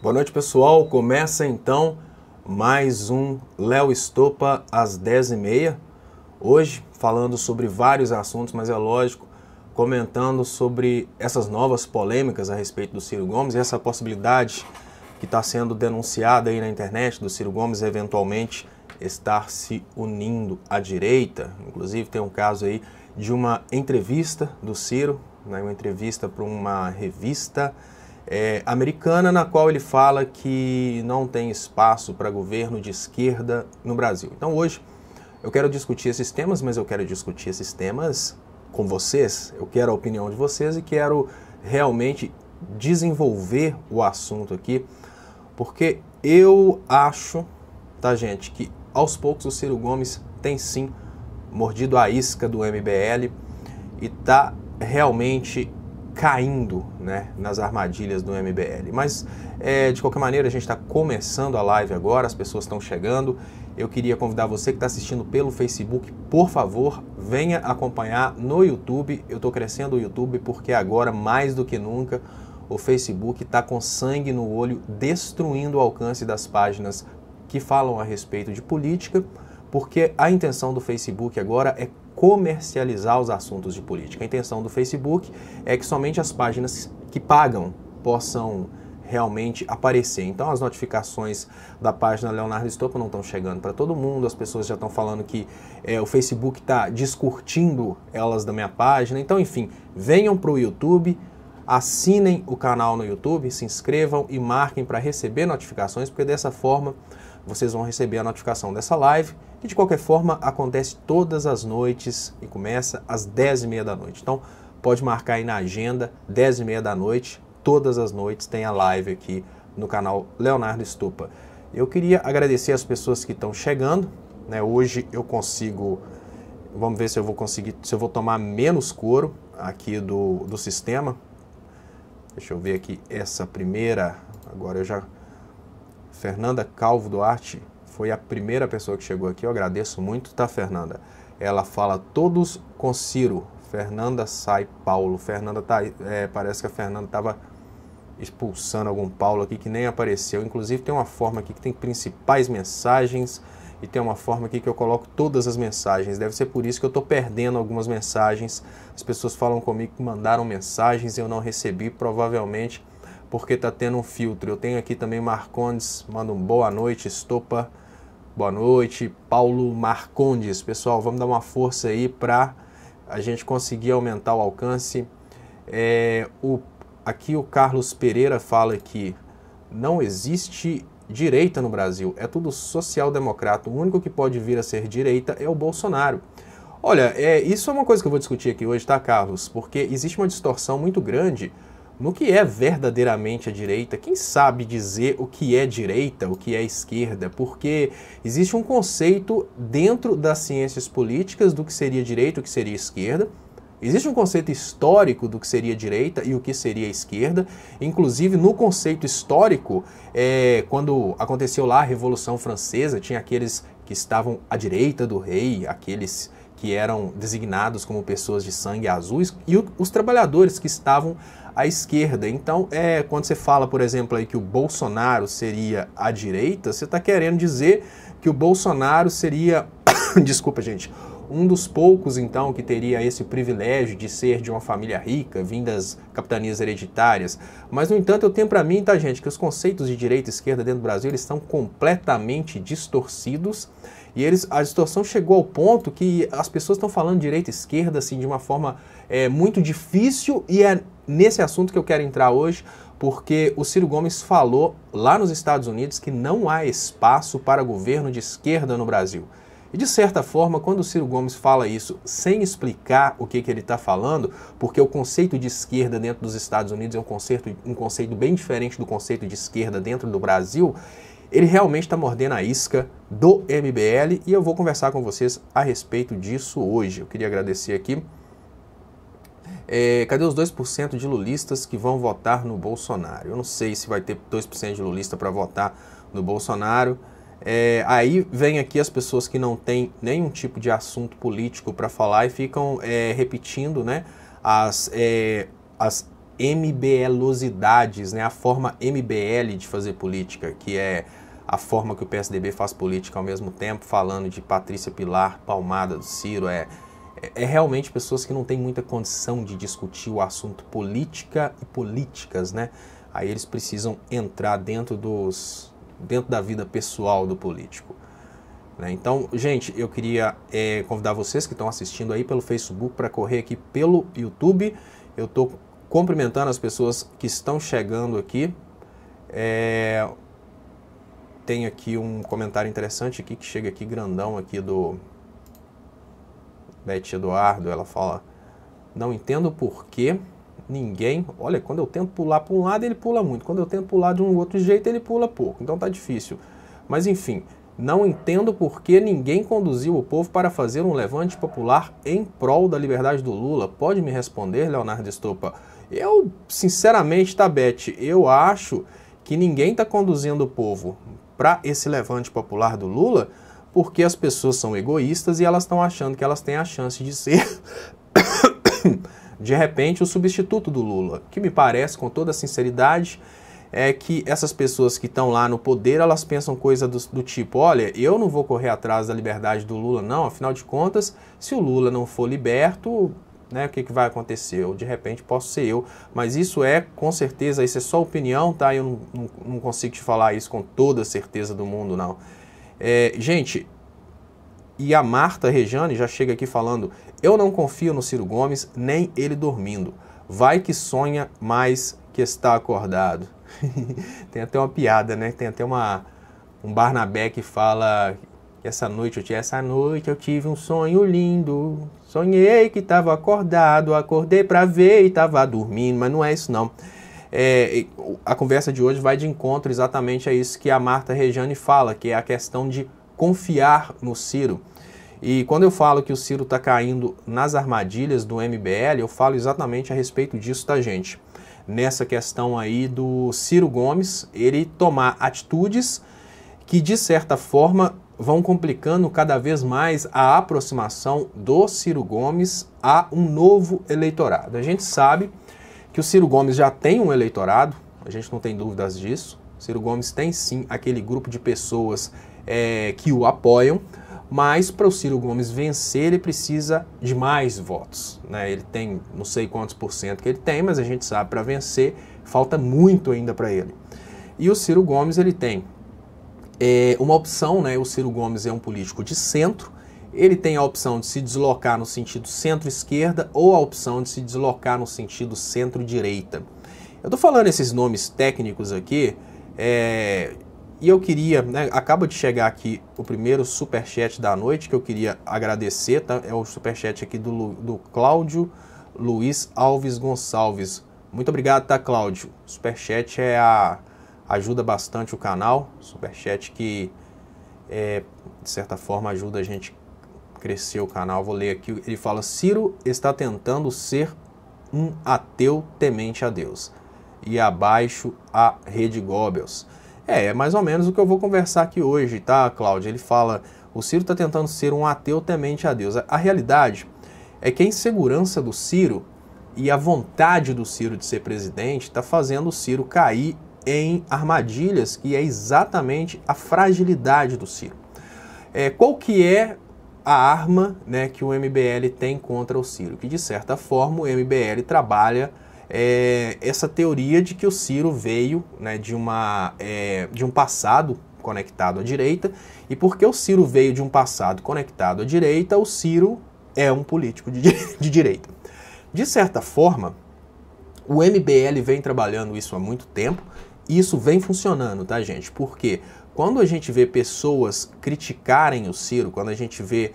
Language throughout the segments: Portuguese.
Boa noite, pessoal. Começa então mais um Léo Estopa às 10h30. Hoje falando sobre vários assuntos, mas é lógico, comentando sobre essas novas polêmicas a respeito do Ciro Gomes e essa possibilidade que está sendo denunciada aí na internet do Ciro Gomes eventualmente estar se unindo à direita. Inclusive tem um caso aí de uma entrevista do Ciro, né, uma entrevista para uma revista americana, na qual ele fala que não tem espaço para governo de esquerda no Brasil. Então hoje eu quero discutir esses temas, mas eu quero discutir esses temas com vocês, eu quero a opinião de vocês e quero realmente desenvolver o assunto aqui, porque eu acho, tá gente, que aos poucos o Ciro Gomes tem sim mordido a isca do MBL e tá realmente caindo, né, nas armadilhas do MBL. Mas, de qualquer maneira, a gente está começando a live agora, as pessoas estão chegando. Eu queria convidar você que está assistindo pelo Facebook, por favor, venha acompanhar no YouTube. Eu estou crescendo o YouTube porque agora, mais do que nunca, o Facebook está com sangue no olho, destruindo o alcance das páginas que falam a respeito de política, porque a intenção do Facebook agora é comercializar os assuntos de política. A intenção do Facebook é que somente as páginas que pagam possam realmente aparecer. Então as notificações da página Leonardo Estopa não estão chegando para todo mundo, as pessoas já estão falando que o Facebook está descurtindo elas da minha página. Então, enfim, venham para o YouTube, assinem o canal no YouTube, se inscrevam e marquem para receber notificações, porque dessa forma vocês vão receber a notificação dessa live, que de qualquer forma acontece todas as noites e começa às 10h30 da noite. Então pode marcar aí na agenda, 10h30 da noite, todas as noites tem a live aqui no canal Leonardo Estopa. Eu queria agradecer as pessoas que estão chegando, né? Hoje eu consigo, vamos ver se eu vou conseguir, se eu vou tomar menos couro aqui do sistema. Deixa eu ver aqui essa primeira, agora eu já... Fernanda Calvo Duarte foi a primeira pessoa que chegou aqui, eu agradeço muito, tá, Fernanda? Ela fala todos com Ciro, Fernanda sai Paulo, Fernanda tá, parece que a Fernanda estava expulsando algum Paulo aqui que nem apareceu, inclusive tem uma forma aqui que tem principais mensagens e tem uma forma aqui que eu coloco todas as mensagens, deve ser por isso que eu tô perdendo algumas mensagens, as pessoas falam comigo que mandaram mensagens e eu não recebi, provavelmente porque está tendo um filtro. Eu tenho aqui também Marcondes, manda um boa noite, Estopa, boa noite, Paulo Marcondes. Pessoal, vamos dar uma força aí para a gente conseguir aumentar o alcance. Aqui o Carlos Pereira fala que não existe direita no Brasil, é tudo social-democrata, o único que pode vir a ser direita é o Bolsonaro. Olha, isso é uma coisa que eu vou discutir aqui hoje, tá, Carlos? Porque existe uma distorção muito grande no que é verdadeiramente a direita. Quem sabe dizer o que é direita, o que é esquerda? Porque existe um conceito dentro das ciências políticas do que seria direita e o que seria esquerda. Existe um conceito histórico do que seria direita e o que seria esquerda. Inclusive, no conceito histórico, quando aconteceu lá a Revolução Francesa, tinha aqueles que estavam à direita do rei, aqueles que eram designados como pessoas de sangue azuis, e os trabalhadores que estavam à esquerda. Então, quando você fala, por exemplo, aí que o Bolsonaro seria à direita, você está querendo dizer que o Bolsonaro seria, desculpa gente, um dos poucos então que teria esse privilégio de ser de uma família rica, vindas capitanias hereditárias. Mas, no entanto, eu tenho para mim, tá gente, que os conceitos de direita e esquerda dentro do Brasil, eles estão completamente distorcidos. E a distorção chegou ao ponto que as pessoas estão falando direita e esquerda assim, de uma forma muito difícil, e é nesse assunto que eu quero entrar hoje, porque o Ciro Gomes falou lá nos Estados Unidos que não há espaço para governo de esquerda no Brasil. E de certa forma, quando o Ciro Gomes fala isso sem explicar o que ele está falando, porque o conceito de esquerda dentro dos Estados Unidos é um conceito bem diferente do conceito de esquerda dentro do Brasil, ele realmente está mordendo a isca do MBL e eu vou conversar com vocês a respeito disso hoje. Eu queria agradecer aqui. Cadê os 2% de lulistas que vão votar no Bolsonaro? Eu não sei se vai ter 2% de lulista para votar no Bolsonaro. Aí vem aqui as pessoas que não têm nenhum tipo de assunto político para falar e ficam repetindo, né, as MBLosidades, né? A forma MBL de fazer política, que é a forma que o PSDB faz política ao mesmo tempo, falando de Patrícia Pilar, palmada do Ciro, é realmente pessoas que não têm muita condição de discutir o assunto política e políticas, né? Aí eles precisam entrar dentro da vida pessoal do político. Né? Então, gente, eu queria convidar vocês que estão assistindo aí pelo Facebook para correr aqui pelo YouTube. Eu estou cumprimentando as pessoas que estão chegando aqui. Tem aqui um comentário interessante aqui que chega aqui grandão aqui do Beth Eduardo. Ela fala: não entendo por que ninguém... Olha, quando eu tento pular para um lado ele pula muito, quando eu tento pular de um outro jeito ele pula pouco, então tá difícil. Mas enfim, não entendo por que ninguém conduziu o povo para fazer um levante popular em prol da liberdade do Lula. Pode me responder, Leonardo Estopa? Eu, sinceramente, tá, Beth, eu acho que ninguém está conduzindo o povo para esse levante popular do Lula porque as pessoas são egoístas e elas estão achando que elas têm a chance de ser, de repente, o substituto do Lula. O que me parece, com toda sinceridade, é que essas pessoas que estão lá no poder, elas pensam coisa do tipo: olha, eu não vou correr atrás da liberdade do Lula, não, afinal de contas, se o Lula não for liberto, né, o que vai acontecer? Eu, de repente, posso ser eu. Mas isso com certeza, isso é só opinião, tá? Eu não consigo te falar isso com toda a certeza do mundo, não. Gente, e a Marta Rejane já chega aqui falando: eu não confio no Ciro Gomes, nem ele dormindo. Vai que sonha mais que está acordado. Tem até uma piada, né? Tem até um Barnabé que fala que essa noite eu tive um sonho lindo. Sonhei que estava acordado, acordei para ver e estava dormindo, mas não é isso não. A conversa de hoje vai de encontro exatamente a isso que a Marta Rejane fala, que é a questão de confiar no Ciro. E quando eu falo que o Ciro está caindo nas armadilhas do MBL, eu falo exatamente a respeito disso, tá, gente? Nessa questão aí do Ciro Gomes, ele tomar atitudes que, de certa forma, vão complicando cada vez mais a aproximação do Ciro Gomes a um novo eleitorado. A gente sabe que o Ciro Gomes já tem um eleitorado, a gente não tem dúvidas disso. O Ciro Gomes tem sim aquele grupo de pessoas que o apoiam, mas para o Ciro Gomes vencer ele precisa de mais votos, né? Ele tem não sei quantos por cento que ele tem, mas a gente sabe para vencer falta muito ainda para ele. E o Ciro Gomes ele tem uma opção, né? O Ciro Gomes é um político de centro, ele tem a opção de se deslocar no sentido centro-esquerda ou a opção de se deslocar no sentido centro-direita. Eu estou falando esses nomes técnicos aqui, e eu queria, né, acaba de chegar aqui o primeiro superchat da noite que eu queria agradecer, tá? É o superchat aqui do Cláudio Luiz Alves Gonçalves. Muito obrigado, tá, Cláudio? Superchat ajuda bastante o canal, superchat que, de certa forma, ajuda a gente a crescer o canal. Vou ler aqui, ele fala: Ciro está tentando ser um ateu temente a Deus. E abaixo a Rede Goebbels. É mais ou menos o que eu vou conversar aqui hoje, tá, Cláudio? Ele fala: o Ciro está tentando ser um ateu temente a Deus. A realidade é que a insegurança do Ciro e a vontade do Ciro de ser presidente está fazendo o Ciro cair em armadilhas, que é exatamente a fragilidade do Ciro. Qual que é a arma, né, que o MBL tem contra o Ciro? Que, de certa forma, o MBL trabalha essa teoria de que o Ciro veio, né, de um passado conectado à direita, e porque o Ciro veio de um passado conectado à direita, o Ciro é um político de direita. De certa forma, o MBL vem trabalhando isso há muito tempo, e isso vem funcionando, tá, gente? Porque quando a gente vê pessoas criticarem o Ciro, quando a gente vê,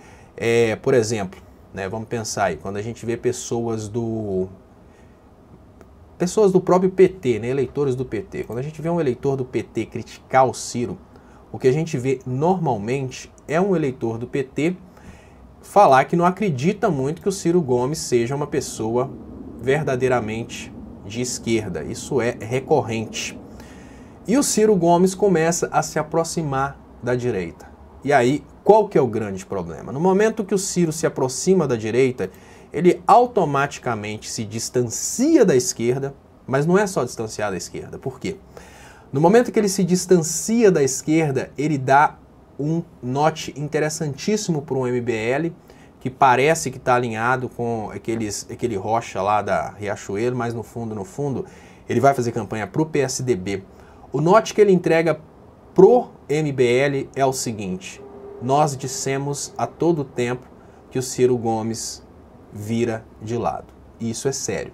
por exemplo, né, vamos pensar aí, quando a gente vê pessoas do próprio PT, né, eleitores do PT. Quando a gente vê um eleitor do PT criticar o Ciro, o que a gente vê normalmente é um eleitor do PT falar que não acredita muito que o Ciro Gomes seja uma pessoa verdadeiramente de esquerda. Isso é recorrente. E o Ciro Gomes começa a se aproximar da direita. E aí, qual que é o grande problema? No momento que o Ciro se aproxima da direita, ele automaticamente se distancia da esquerda, Mas não é só distanciar da esquerda. Por quê? No momento que ele se distancia da esquerda, ele dá um note interessantíssimo para o MBL, que parece que está alinhado com aquele Rocha lá da Riachuelo, mas no fundo, ele vai fazer campanha para o PSDB. O note que ele entrega pro MBL é o seguinte: nós dissemos a todo tempo que o Ciro Gomes vira de lado. E isso é sério.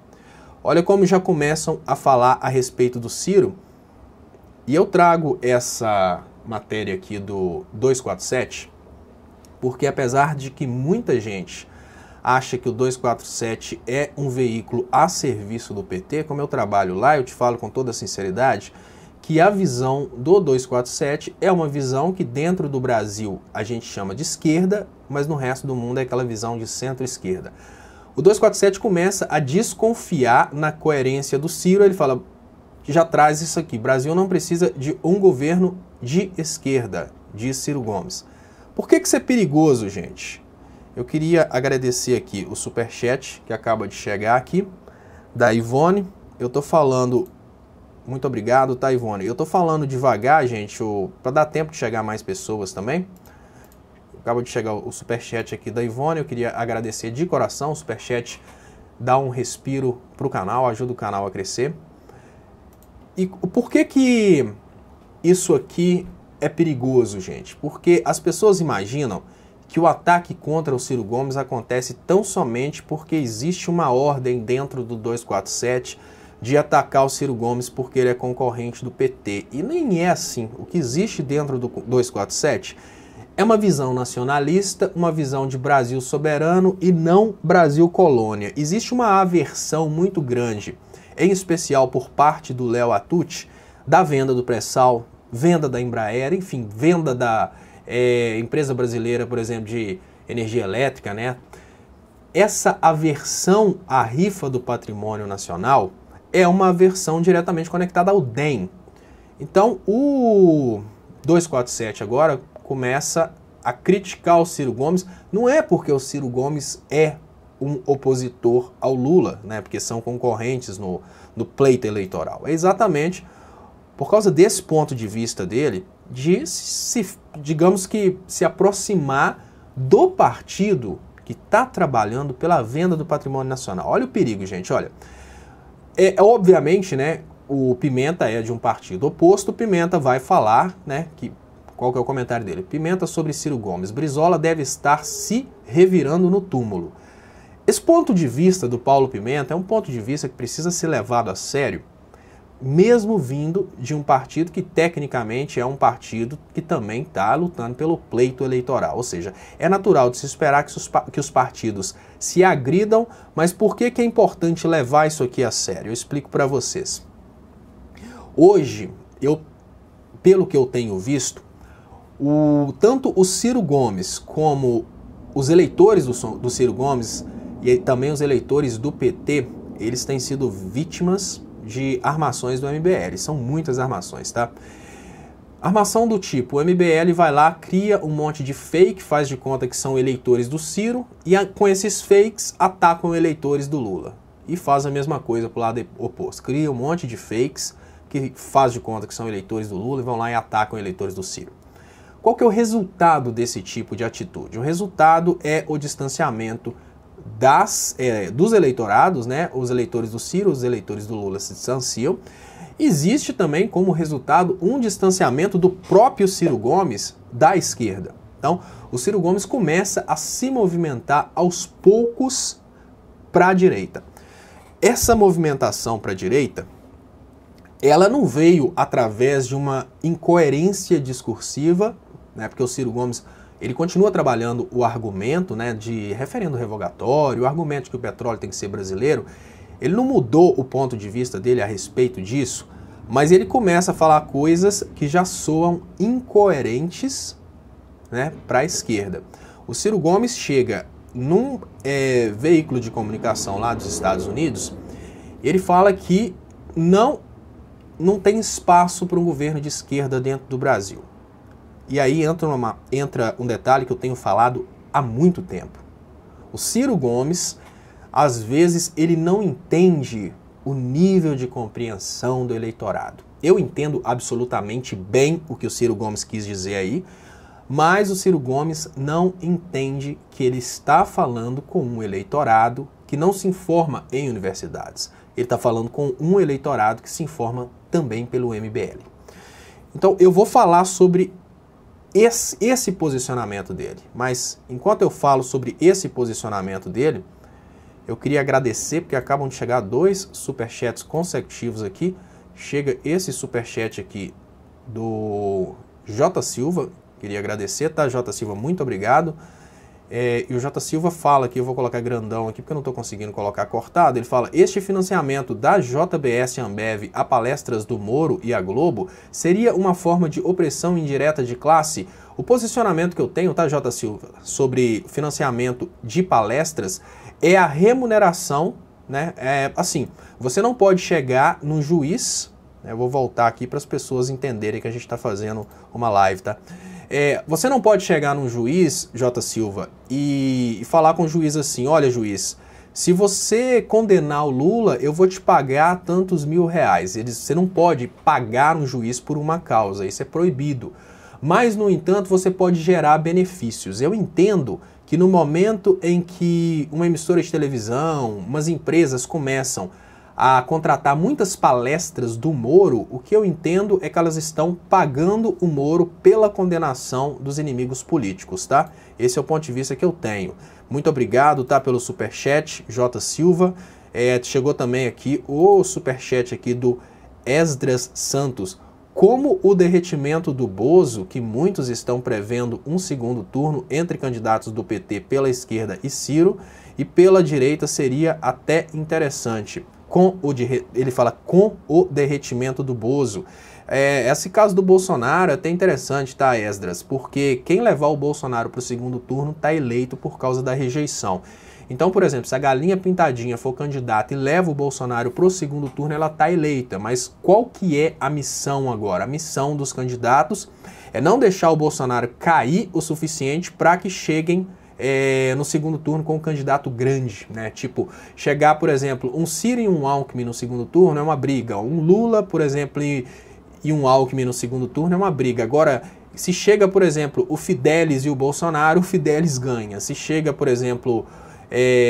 Olha como já começam a falar a respeito do Ciro. E eu trago essa matéria aqui do 247, porque apesar de que muita gente acha que o 247 é um veículo a serviço do PT, como eu trabalho lá, eu te falo com toda sinceridade, que a visão do 247 é uma visão que dentro do Brasil a gente chama de esquerda, mas no resto do mundo é aquela visão de centro-esquerda. O 247 começa a desconfiar na coerência do Ciro, ele fala, já traz isso aqui, Brasil não precisa de um governo de esquerda, diz Ciro Gomes. Por que isso é perigoso, gente? Eu queria agradecer aqui o superchat que acaba de chegar aqui, da Ivone. Eu tô falando... Muito obrigado, tá, Ivone? Eu tô falando devagar, gente, para dar tempo de chegar mais pessoas também. Acaba de chegar o superchat aqui da Ivone. Eu queria agradecer de coração. O superchat dá um respiro pro canal, ajuda o canal a crescer. E por que isso aqui é perigoso, gente? Porque as pessoas imaginam que o ataque contra o Ciro Gomes acontece tão somente porque existe uma ordem dentro do 247 de atacar o Ciro Gomes porque ele é concorrente do PT. E nem é assim. O que existe dentro do 247 é uma visão nacionalista, uma visão de Brasil soberano e não Brasil colônia. Existe uma aversão muito grande, em especial por parte do Léo Atucci, da venda do pré-sal, venda da Embraer, enfim, venda da empresa brasileira, por exemplo, de energia elétrica, né? Essa aversão à rifa do patrimônio nacional é uma aversão diretamente conectada ao DEM. Então, o 247 agora começa a criticar o Ciro Gomes. Não é porque o Ciro Gomes é um opositor ao Lula, né? Porque são concorrentes no pleito eleitoral. É exatamente por causa desse ponto de vista dele, de digamos que se aproximar do partido que está trabalhando pela venda do patrimônio nacional. Olha o perigo, gente, olha. Obviamente, né, o Pimenta é de um partido oposto, o Pimenta vai falar, né, qual que é o comentário dele? Pimenta sobre Ciro Gomes. Brizola deve estar se revirando no túmulo. Esse ponto de vista do Paulo Pimenta é um ponto de vista que precisa ser levado a sério, mesmo vindo de um partido que tecnicamente é um partido que também está lutando pelo pleito eleitoral. Ou seja, é natural de se esperar que os partidos se agridam, mas por que é importante levar isso aqui a sério? Eu explico para vocês. Hoje, pelo que eu tenho visto, tanto o Ciro Gomes como os eleitores do Ciro Gomes e também os eleitores do PT, eles têm sido vítimas de armações do MBL. São muitas armações, tá? Armação do tipo, o MBL vai lá, cria um monte de fake, faz de conta que são eleitores do Ciro e com esses fakes atacam eleitores do Lula. E faz a mesma coisa pro lado oposto. Cria um monte de fakes que faz de conta que são eleitores do Lula e vão lá e atacam eleitores do Ciro. Qual que é o resultado desse tipo de atitude? O resultado é o distanciamento dos eleitorados, né? Os eleitores do Ciro, os eleitores do Lula se distanciam. Existe também como resultado um distanciamento do próprio Ciro Gomes da esquerda. Então, o Ciro Gomes começa a se movimentar aos poucos para a direita. Essa movimentação para a direita, ela não veio através de uma incoerência discursiva, né? Porque o Ciro Gomes ele continua trabalhando o argumento, né, de referendo revogatório, o argumento de que o petróleo tem que ser brasileiro. Ele não mudou o ponto de vista dele a respeito disso, mas ele começa a falar coisas que já soam incoerentes, né, para a esquerda. O Ciro Gomes chega num veículo de comunicação lá dos Estados Unidos, ele fala que não tem espaço para um governo de esquerda dentro do Brasil. E aí entra um detalhe que eu tenho falado há muito tempo. O Ciro Gomes, às vezes, ele não entende o nível de compreensão do eleitorado. Eu entendo absolutamente bem o que o Ciro Gomes quis dizer aí, mas o Ciro Gomes não entende que ele está falando com um eleitorado que não se informa em universidades. Ele está falando com um eleitorado que se informa também pelo MBL. Então eu vou falar sobre esse posicionamento dele, mas enquanto eu falo sobre esse posicionamento dele, eu queria agradecer, porque acabam de chegar 2 superchats consecutivos aqui. Chega esse superchat aqui do J. Silva, queria agradecer, tá, J. Silva, muito obrigado. E o J. Silva fala aqui, eu vou colocar grandão aqui, porque eu não estou conseguindo colocar cortado, ele fala: este financiamento da JBS Ambev a palestras do Moro e a Globo seria uma forma de opressão indireta de classe? O posicionamento que eu tenho, tá, J. Silva, sobre financiamento de palestras é a remuneração, né? Assim, você não pode chegar num juiz, né? Eu vou voltar aqui para as pessoas entenderem que a gente está fazendo uma live, tá? Você não pode chegar num juiz, J. Silva, e falar com o juiz assim: olha, juiz, se você condenar o Lula, eu vou te pagar tantos R$1.000. Você não pode pagar um juiz por uma causa, isso é proibido. Mas, no entanto, você pode gerar benefícios. Eu entendo que no momento em que uma emissora de televisão, umas empresas começam a contratar muitas palestras do Moro, o que eu entendo é que elas estão pagando o Moro pela condenação dos inimigos políticos, tá? Esse é o ponto de vista que eu tenho. Muito obrigado, tá, pelo superchat, J. Silva. Chegou também aqui o superchat aqui do Esdras Santos. Como o derretimento do Bozo, que muitos estão prevendo um segundo turno entre candidatos do PT pela esquerda e Ciro, e pela direita seria até interessante. Ele fala com o derretimento do Bozo. Esse caso do Bolsonaro é até interessante, tá, Esdras? Porque quem levar o Bolsonaro para o segundo turno está eleito por causa da rejeição. Então, por exemplo, se a galinha pintadinha for candidata e leva o Bolsonaro para o segundo turno, ela está eleita. Mas qual que é a missão agora? A missão dos candidatos é não deixar o Bolsonaro cair o suficiente para que cheguem no segundo turno com um candidato grande, né? Tipo, chegar, por exemplo, um Ciro e um Alckmin no segundo turno é uma briga. Um Lula, por exemplo, e um Alckmin no segundo turno é uma briga. Agora, se chega, por exemplo, o Fidelis e o Bolsonaro, o Fidelis ganha. Se chega, por exemplo,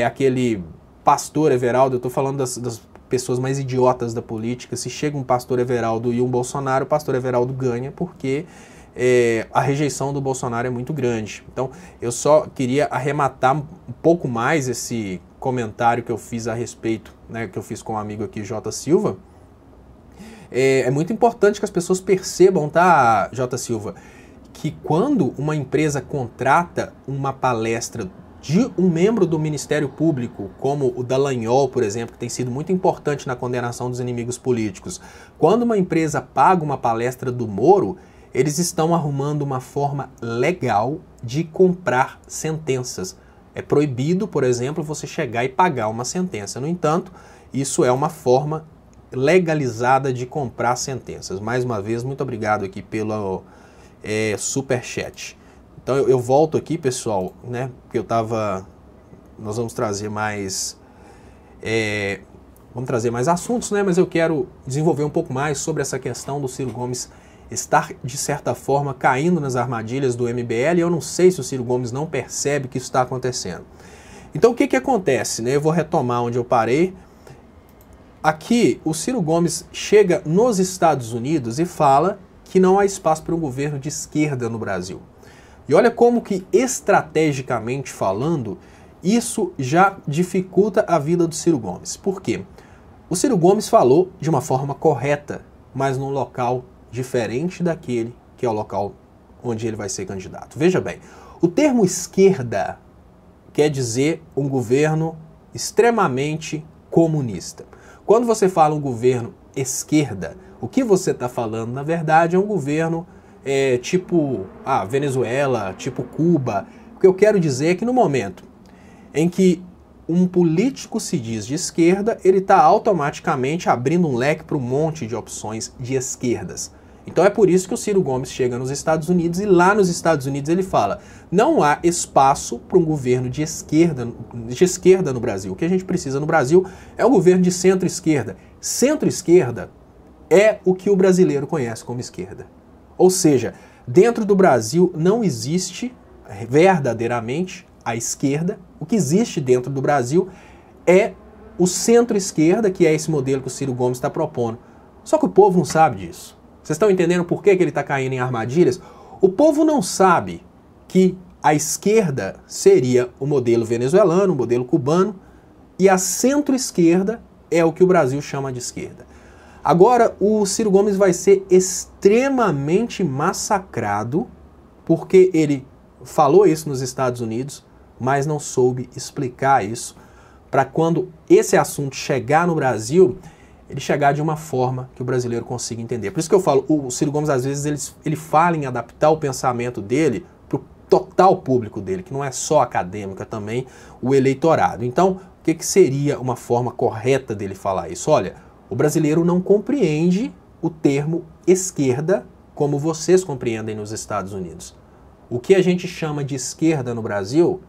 aquele pastor Everaldo, eu estou falando das pessoas mais idiotas da política, se chega um pastor Everaldo e um Bolsonaro, o pastor Everaldo ganha, porque a rejeição do Bolsonaro é muito grande. Então, eu só queria arrematar um pouco mais esse comentário que eu fiz a respeito, né, que eu fiz com um amigo aqui, J. Silva. É muito importante que as pessoas percebam, tá, J. Silva, que quando uma empresa contrata uma palestra de um membro do Ministério Público, como o Dallagnol, por exemplo, que tem sido muito importante na condenação dos inimigos políticos, quando uma empresa paga uma palestra do Moro, eles estão arrumando uma forma legal de comprar sentenças. É proibido, por exemplo, você chegar e pagar uma sentença. No entanto, isso é uma forma legalizada de comprar sentenças. Mais uma vez, muito obrigado aqui pelo superchat. Então eu volto aqui, pessoal, né? Porque nós vamos trazer mais assuntos, né? Mas eu quero desenvolver um pouco mais sobre essa questão do Ciro Gomes estar, de certa forma, caindo nas armadilhas do MBL. Eu não sei se o Ciro Gomes não percebe que isso está acontecendo. Então o que acontece, né? Eu vou retomar onde eu parei. Aqui, o Ciro Gomes chega nos Estados Unidos e fala que não há espaço para um governo de esquerda no Brasil. E olha como que, estrategicamente falando, isso já dificulta a vida do Ciro Gomes. Por quê? O Ciro Gomes falou de uma forma correta, mas num local diferente daquele que é o local onde ele vai ser candidato. Veja bem, o termo esquerda quer dizer um governo extremamente comunista. Quando você fala um governo esquerda, o que você está falando, na verdade, é um governo tipo Venezuela, tipo Cuba. O que eu quero dizer é que no momento em que um político se diz de esquerda, ele está automaticamente abrindo um leque para um monte de opções de esquerdas. Então é por isso que o Ciro Gomes chega nos Estados Unidos e lá nos Estados Unidos ele fala: não há espaço para um governo de esquerda no Brasil. O que a gente precisa no Brasil é um governo de centro-esquerda. Centro-esquerda é o que o brasileiro conhece como esquerda. Ou seja, dentro do Brasil não existe verdadeiramente a esquerda. O que existe dentro do Brasil é o centro-esquerda, que é esse modelo que o Ciro Gomes está propondo. Só que o povo não sabe disso. Vocês estão entendendo por que ele está caindo em armadilhas? O povo não sabe que a esquerda seria o modelo venezuelano, o modelo cubano, e a centro-esquerda é o que o Brasil chama de esquerda. Agora, o Ciro Gomes vai ser extremamente massacrado porque ele falou isso nos Estados Unidos, mas não soube explicar isso para quando esse assunto chegar no Brasil, ele chegar de uma forma que o brasileiro consiga entender. Por isso que eu falo, o Ciro Gomes às vezes ele fala em adaptar o pensamento dele para o total público dele, que não é só acadêmico, é também o eleitorado. Então, o que seria uma forma correta dele falar isso? Olha, o brasileiro não compreende o termo esquerda como vocês compreendem nos Estados Unidos. O que a gente chama de esquerda no Brasil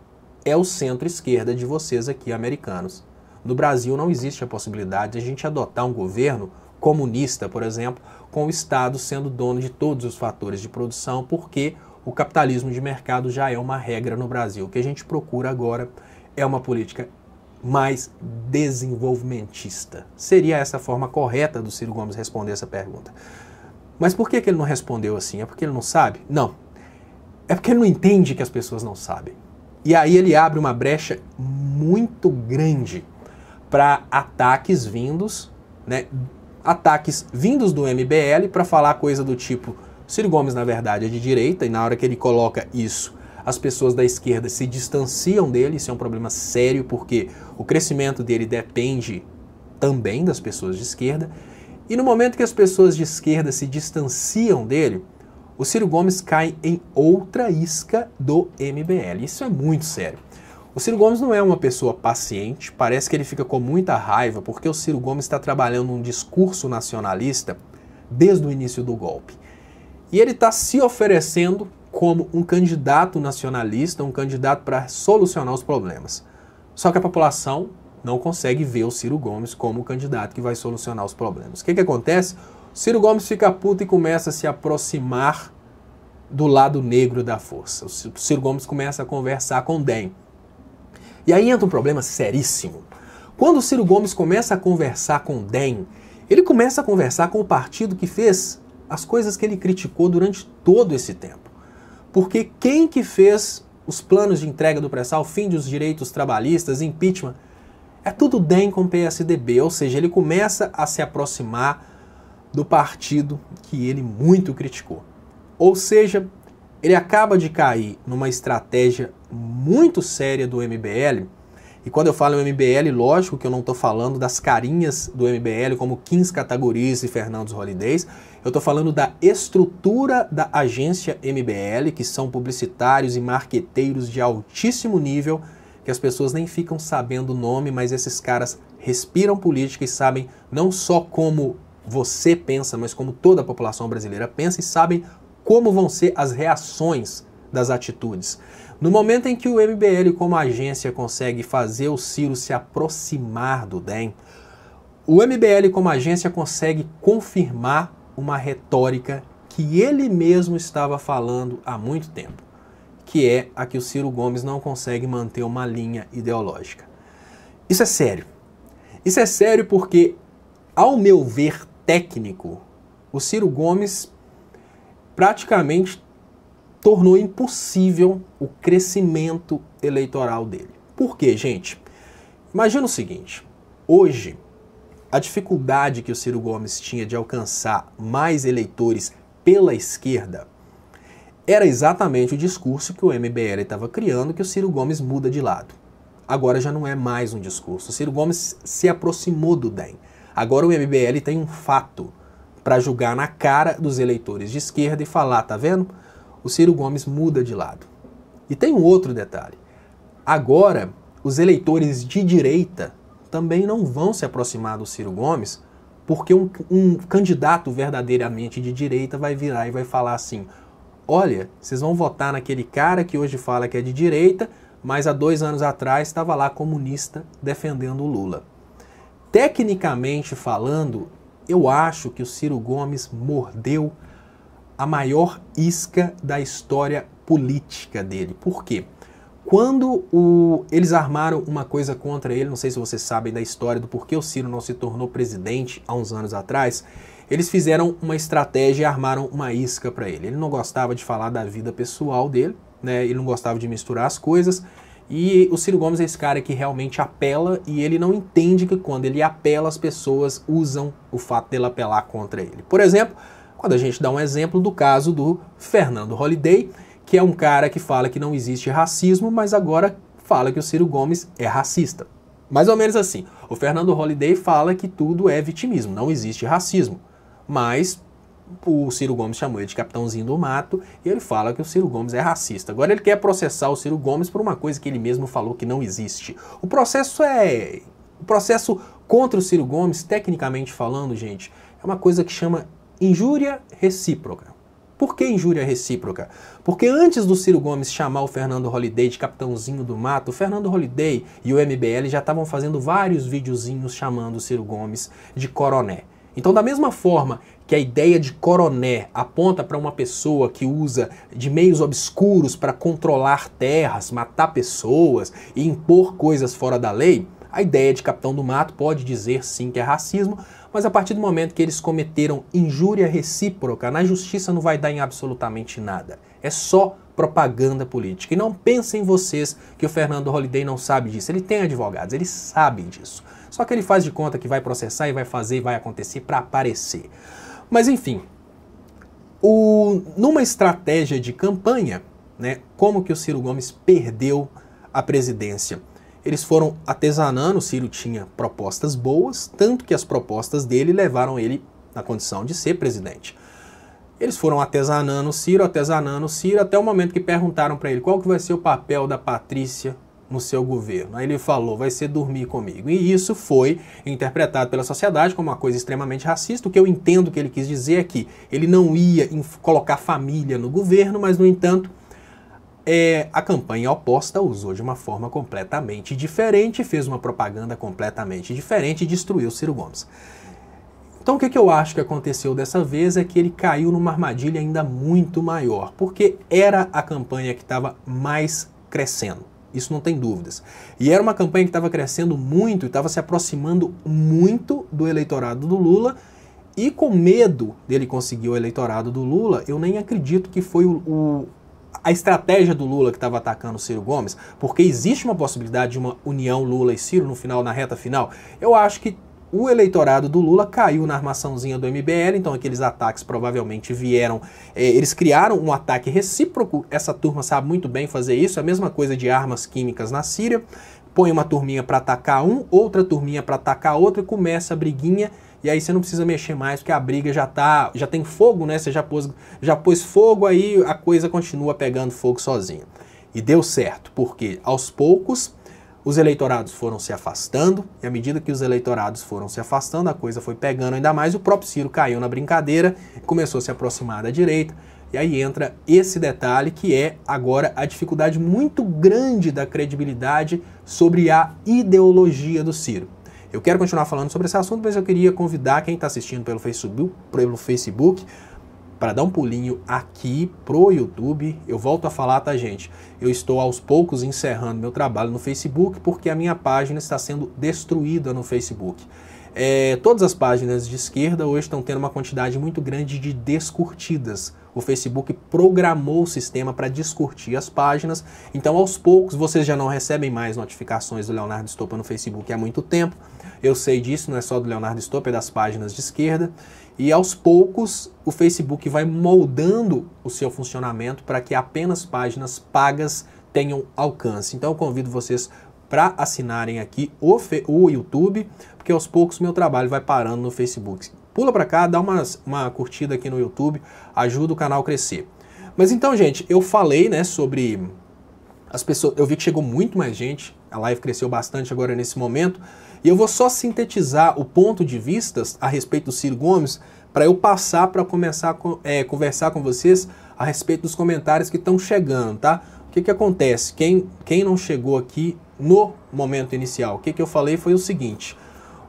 é o centro-esquerda de vocês aqui, americanos. No Brasil não existe a possibilidade de a gente adotar um governo comunista, por exemplo, com o Estado sendo dono de todos os fatores de produção, porque o capitalismo de mercado já é uma regra no Brasil. O que a gente procura agora é uma política mais desenvolvimentista. Seria essa a forma correta do Ciro Gomes responder essa pergunta. Mas por que ele não respondeu assim? É porque ele não sabe? Não. É porque ele não entende que as pessoas não sabem. E aí ele abre uma brecha muito grande para ataques vindos, né? Ataques vindos do MBL para falar coisa do tipo: Ciro Gomes na verdade é de direita, e na hora que ele coloca isso, as pessoas da esquerda se distanciam dele. Isso é um problema sério, porque o crescimento dele depende também das pessoas de esquerda. E no momento que as pessoas de esquerda se distanciam dele, o Ciro Gomes cai em outra isca do MBL. Isso é muito sério. O Ciro Gomes não é uma pessoa paciente, parece que ele fica com muita raiva porque o Ciro Gomes está trabalhando um discurso nacionalista desde o início do golpe. E ele está se oferecendo como um candidato nacionalista, um candidato para solucionar os problemas. Só que a população não consegue ver o Ciro Gomes como o candidato que vai solucionar os problemas. O que acontece? O Ciro Gomes fica puto e começa a se aproximar do lado negro da força. O Ciro Gomes começa a conversar com o DEM. E aí entra um problema seríssimo. Quando o Ciro Gomes começa a conversar com o DEM, ele começa a conversar com o partido que fez as coisas que ele criticou durante todo esse tempo. Porque quem que fez os planos de entrega do pré-sal, fim dos direitos trabalhistas, impeachment, é tudo DEM com PSDB, ou seja, ele começa a se aproximar do partido que ele muito criticou. Ou seja, ele acaba de cair numa estratégia muito séria do MBL. E quando eu falo MBL, lógico que eu não estou falando das carinhas do MBL como Kins Categorias e Fernandes Holidays. Eu estou falando da estrutura da agência MBL, que são publicitários e marqueteiros de altíssimo nível, que as pessoas nem ficam sabendo o nome, mas esses caras respiram política e sabem não só como você pensa, mas como toda a população brasileira pensa, e sabem como vão ser as reações das atitudes. No momento em que o MBL como agência consegue fazer o Ciro se aproximar do DEM, o MBL como agência consegue confirmar uma retórica que ele mesmo estava falando há muito tempo, que é a que o Ciro Gomes não consegue manter uma linha ideológica. Isso é sério. Isso é sério porque, ao meu ver técnico, o Ciro Gomes praticamente tornou impossível o crescimento eleitoral dele. Por quê, gente? Imagina o seguinte: hoje, a dificuldade que o Ciro Gomes tinha de alcançar mais eleitores pela esquerda era exatamente o discurso que o MBL estava criando, que o Ciro Gomes muda de lado. Agora já não é mais um discurso. O Ciro Gomes se aproximou do DEM. Agora o MBL tem um fato para julgar na cara dos eleitores de esquerda e falar: tá vendo? O Ciro Gomes muda de lado. E tem um outro detalhe. Agora, os eleitores de direita também não vão se aproximar do Ciro Gomes porque um candidato verdadeiramente de direita vai virar e vai falar assim: olha, vocês vão votar naquele cara que hoje fala que é de direita, mas há 2 anos atrás estava lá comunista defendendo o Lula. Tecnicamente falando, eu acho que o Ciro Gomes mordeu a maior isca da história política dele. Por quê? Quando eles armaram uma coisa contra ele, não sei se vocês sabem da história do porquê o Ciro não se tornou presidente há uns anos atrás, eles fizeram uma estratégia e armaram uma isca para ele. Ele não gostava de falar da vida pessoal dele, né? Ele não gostava de misturar as coisas, e o Ciro Gomes é esse cara que realmente apela, e ele não entende que quando ele apela, as pessoas usam o fato dele apelar contra ele. Por exemplo, quando a gente dá um exemplo do caso do Fernando Holliday, que é um cara que fala que não existe racismo, mas agora fala que o Ciro Gomes é racista. Mais ou menos assim. O Fernando Holliday fala que tudo é vitimismo, não existe racismo. Mas o Ciro Gomes chamou ele de capitãozinho do mato e ele fala que o Ciro Gomes é racista. Agora ele quer processar o Ciro Gomes por uma coisa que ele mesmo falou que não existe. O processo contra o Ciro Gomes, tecnicamente falando, gente, é uma coisa que chama injúria recíproca. Por que injúria recíproca? Porque antes do Ciro Gomes chamar o Fernando Holliday de capitãozinho do mato, o Fernando Holliday e o MBL já estavam fazendo vários videozinhos chamando o Ciro Gomes de coroné. Então, da mesma forma que a ideia de coroné aponta para uma pessoa que usa de meios obscuros para controlar terras, matar pessoas e impor coisas fora da lei, a ideia de capitão do mato pode dizer sim que é racismo, mas a partir do momento que eles cometeram injúria recíproca, na justiça não vai dar em absolutamente nada. É só propaganda política. E não pensem vocês que o Fernando Holliday não sabe disso. Ele tem advogados, ele sabe disso. Só que ele faz de conta que vai processar e vai fazer e vai acontecer para aparecer. Mas enfim, numa estratégia de campanha, né, como que o Ciro Gomes perdeu a presidência? Eles foram artesanando, o Ciro tinha propostas boas, tanto que as propostas dele levaram ele na condição de ser presidente. Eles foram artesanando o Ciro, até o momento que perguntaram para ele qual que vai ser o papel da Patrícia no seu governo. Aí ele falou, vai ser dormir comigo. E isso foi interpretado pela sociedade como uma coisa extremamente racista. O que eu entendo que ele quis dizer é que ele não ia colocar família no governo, mas, no entanto, a campanha oposta usou de uma forma completamente diferente, fez uma propaganda completamente diferente e destruiu o Ciro Gomes. Então o que eu acho que aconteceu dessa vez é que ele caiu numa armadilha ainda muito maior, porque era a campanha que estava mais crescendo, isso não tem dúvidas. E era uma campanha que estava crescendo muito e estava se aproximando muito do eleitorado do Lula, e com medo dele conseguir o eleitorado do Lula, eu nem acredito que foi a estratégia do Lula que estava atacando o Ciro Gomes, porque existe uma possibilidade de uma união Lula e Ciro no final, na reta final. Eu acho que o eleitorado do Lula caiu na armaçãozinha do MBL, então aqueles ataques provavelmente vieram, eles criaram um ataque recíproco, essa turma sabe muito bem fazer isso, é a mesma coisa de armas químicas na Síria, põe uma turminha para atacar um, outra turminha para atacar outra, e começa a briguinha, e aí você não precisa mexer mais, porque a briga já tem fogo, né? Você já pôs fogo, aí a coisa continua pegando fogo sozinha. E deu certo, porque aos poucos os eleitorados foram se afastando, e à medida que os eleitorados foram se afastando, a coisa foi pegando ainda mais, o próprio Ciro caiu na brincadeira, começou a se aproximar da direita, e aí entra esse detalhe que é agora a dificuldade muito grande da credibilidade sobre a ideologia do Ciro. Eu quero continuar falando sobre esse assunto, mas eu queria convidar quem está assistindo pelo Facebook para dar um pulinho aqui pro YouTube. Eu volto a falar, tá, gente? Eu estou aos poucos encerrando meu trabalho no Facebook porque a minha página está sendo destruída no Facebook. Todas as páginas de esquerda hoje estão tendo uma quantidade muito grande de descurtidas. O Facebook programou o sistema para descurtir as páginas, então aos poucos vocês já não recebem mais notificações do Leonardo Stoppa no Facebook há muito tempo. Eu sei disso, não é só do Leonardo Stoppa, é das páginas de esquerda. E aos poucos o Facebook vai moldando o seu funcionamento para que apenas páginas pagas tenham alcance. Então eu convido vocês para assinarem aqui o YouTube, porque aos poucos meu trabalho vai parando no Facebook. Pula para cá, dá uma curtida aqui no YouTube, ajuda o canal a crescer. Mas então, gente, eu falei, né, sobre As pessoas, eu vi que chegou muito mais gente, a live cresceu bastante agora nesse momento, e eu vou só sintetizar o ponto de vista a respeito do Ciro Gomes para eu passar para começar a conversar com vocês a respeito dos comentários que estão chegando, tá? O que acontece? Quem não chegou aqui no momento inicial, o que eu falei foi o seguinte: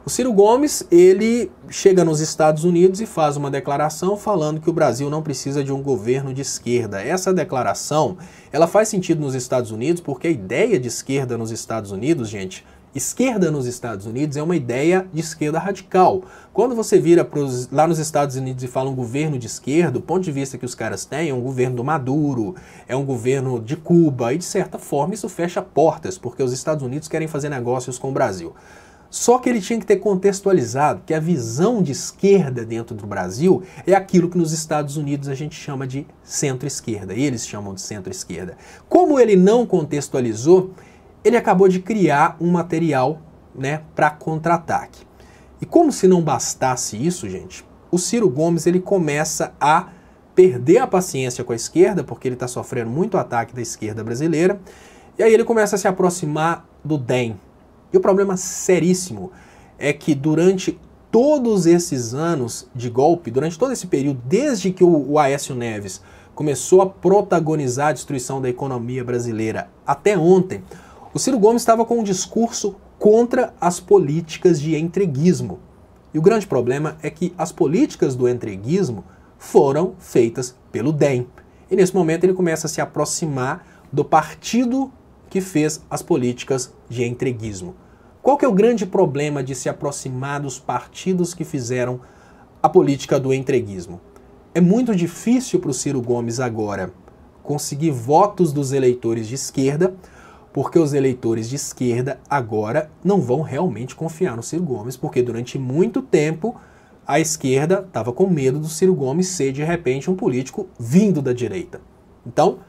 o Ciro Gomes, ele chega nos Estados Unidos e faz uma declaração falando que o Brasil não precisa de um governo de esquerda. Essa declaração, ela faz sentido nos Estados Unidos porque a ideia de esquerda nos Estados Unidos, gente, esquerda nos Estados Unidos é uma ideia de esquerda radical. Quando você vira lá nos Estados Unidos e fala um governo de esquerda, o ponto de vista que os caras têm é um governo do Maduro, é um governo de Cuba, e de certa forma isso fecha portas, porque os Estados Unidos querem fazer negócios com o Brasil. Só que ele tinha que ter contextualizado que a visão de esquerda dentro do Brasil é aquilo que nos Estados Unidos a gente chama de centro-esquerda, eles chamam de centro-esquerda. Como ele não contextualizou, ele acabou de criar um material, né, para contra-ataque. E como se não bastasse isso, gente, o Ciro Gomes ele começa a perder a paciência com a esquerda, porque ele está sofrendo muito ataque da esquerda brasileira, e aí ele começa a se aproximar do DEM. E o problema seríssimo é que durante todos esses anos de golpe, durante todo esse período, desde que o Aécio Neves começou a protagonizar a destruição da economia brasileira até ontem, o Ciro Gomes estava com um discurso contra as políticas de entreguismo. E o grande problema é que as políticas do entreguismo foram feitas pelo DEM. E nesse momento ele começa a se aproximar do partido que fez as políticas de entreguismo. Qual que é o grande problema de se aproximar dos partidos que fizeram a política do entreguismo? É muito difícil para o Ciro Gomes agora conseguir votos dos eleitores de esquerda, porque os eleitores de esquerda agora não vão realmente confiar no Ciro Gomes, porque durante muito tempo a esquerda estava com medo do Ciro Gomes ser de repente um político vindo da direita. Então,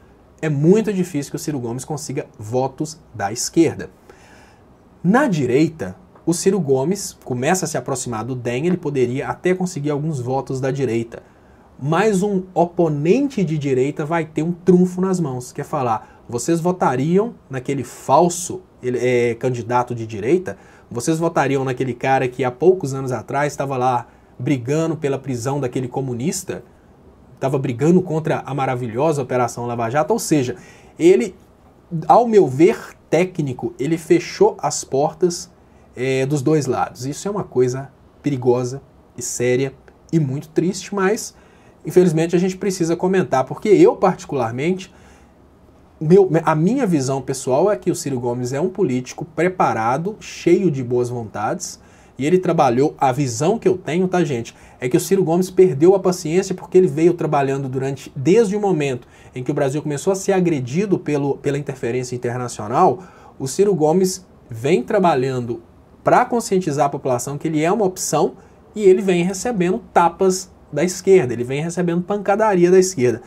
é muito difícil que o Ciro Gomes consiga votos da esquerda. Na direita, o Ciro Gomes começa a se aproximar do DEM, ele poderia até conseguir alguns votos da direita. Mas um oponente de direita vai ter um trunfo nas mãos, que é falar: vocês votariam naquele falso candidato de direita? Vocês votariam naquele cara que há poucos anos atrás estava lá brigando pela prisão daquele comunista? Estava brigando contra a maravilhosa Operação Lava Jato? Ou seja, ele, ao meu ver técnico, ele fechou as portas dos dois lados. Isso é uma coisa perigosa e séria e muito triste, mas infelizmente a gente precisa comentar, porque eu particularmente, a minha visão pessoal é que o Ciro Gomes é um político preparado, cheio de boas vontades, e ele trabalhou, a visão que eu tenho, tá, gente, é que o Ciro Gomes perdeu a paciência porque ele veio trabalhando desde o momento em que o Brasil começou a ser agredido pela interferência internacional. O Ciro Gomes vem trabalhando para conscientizar a população que ele é uma opção, e ele vem recebendo tapas da esquerda, ele vem recebendo pancadaria da esquerda.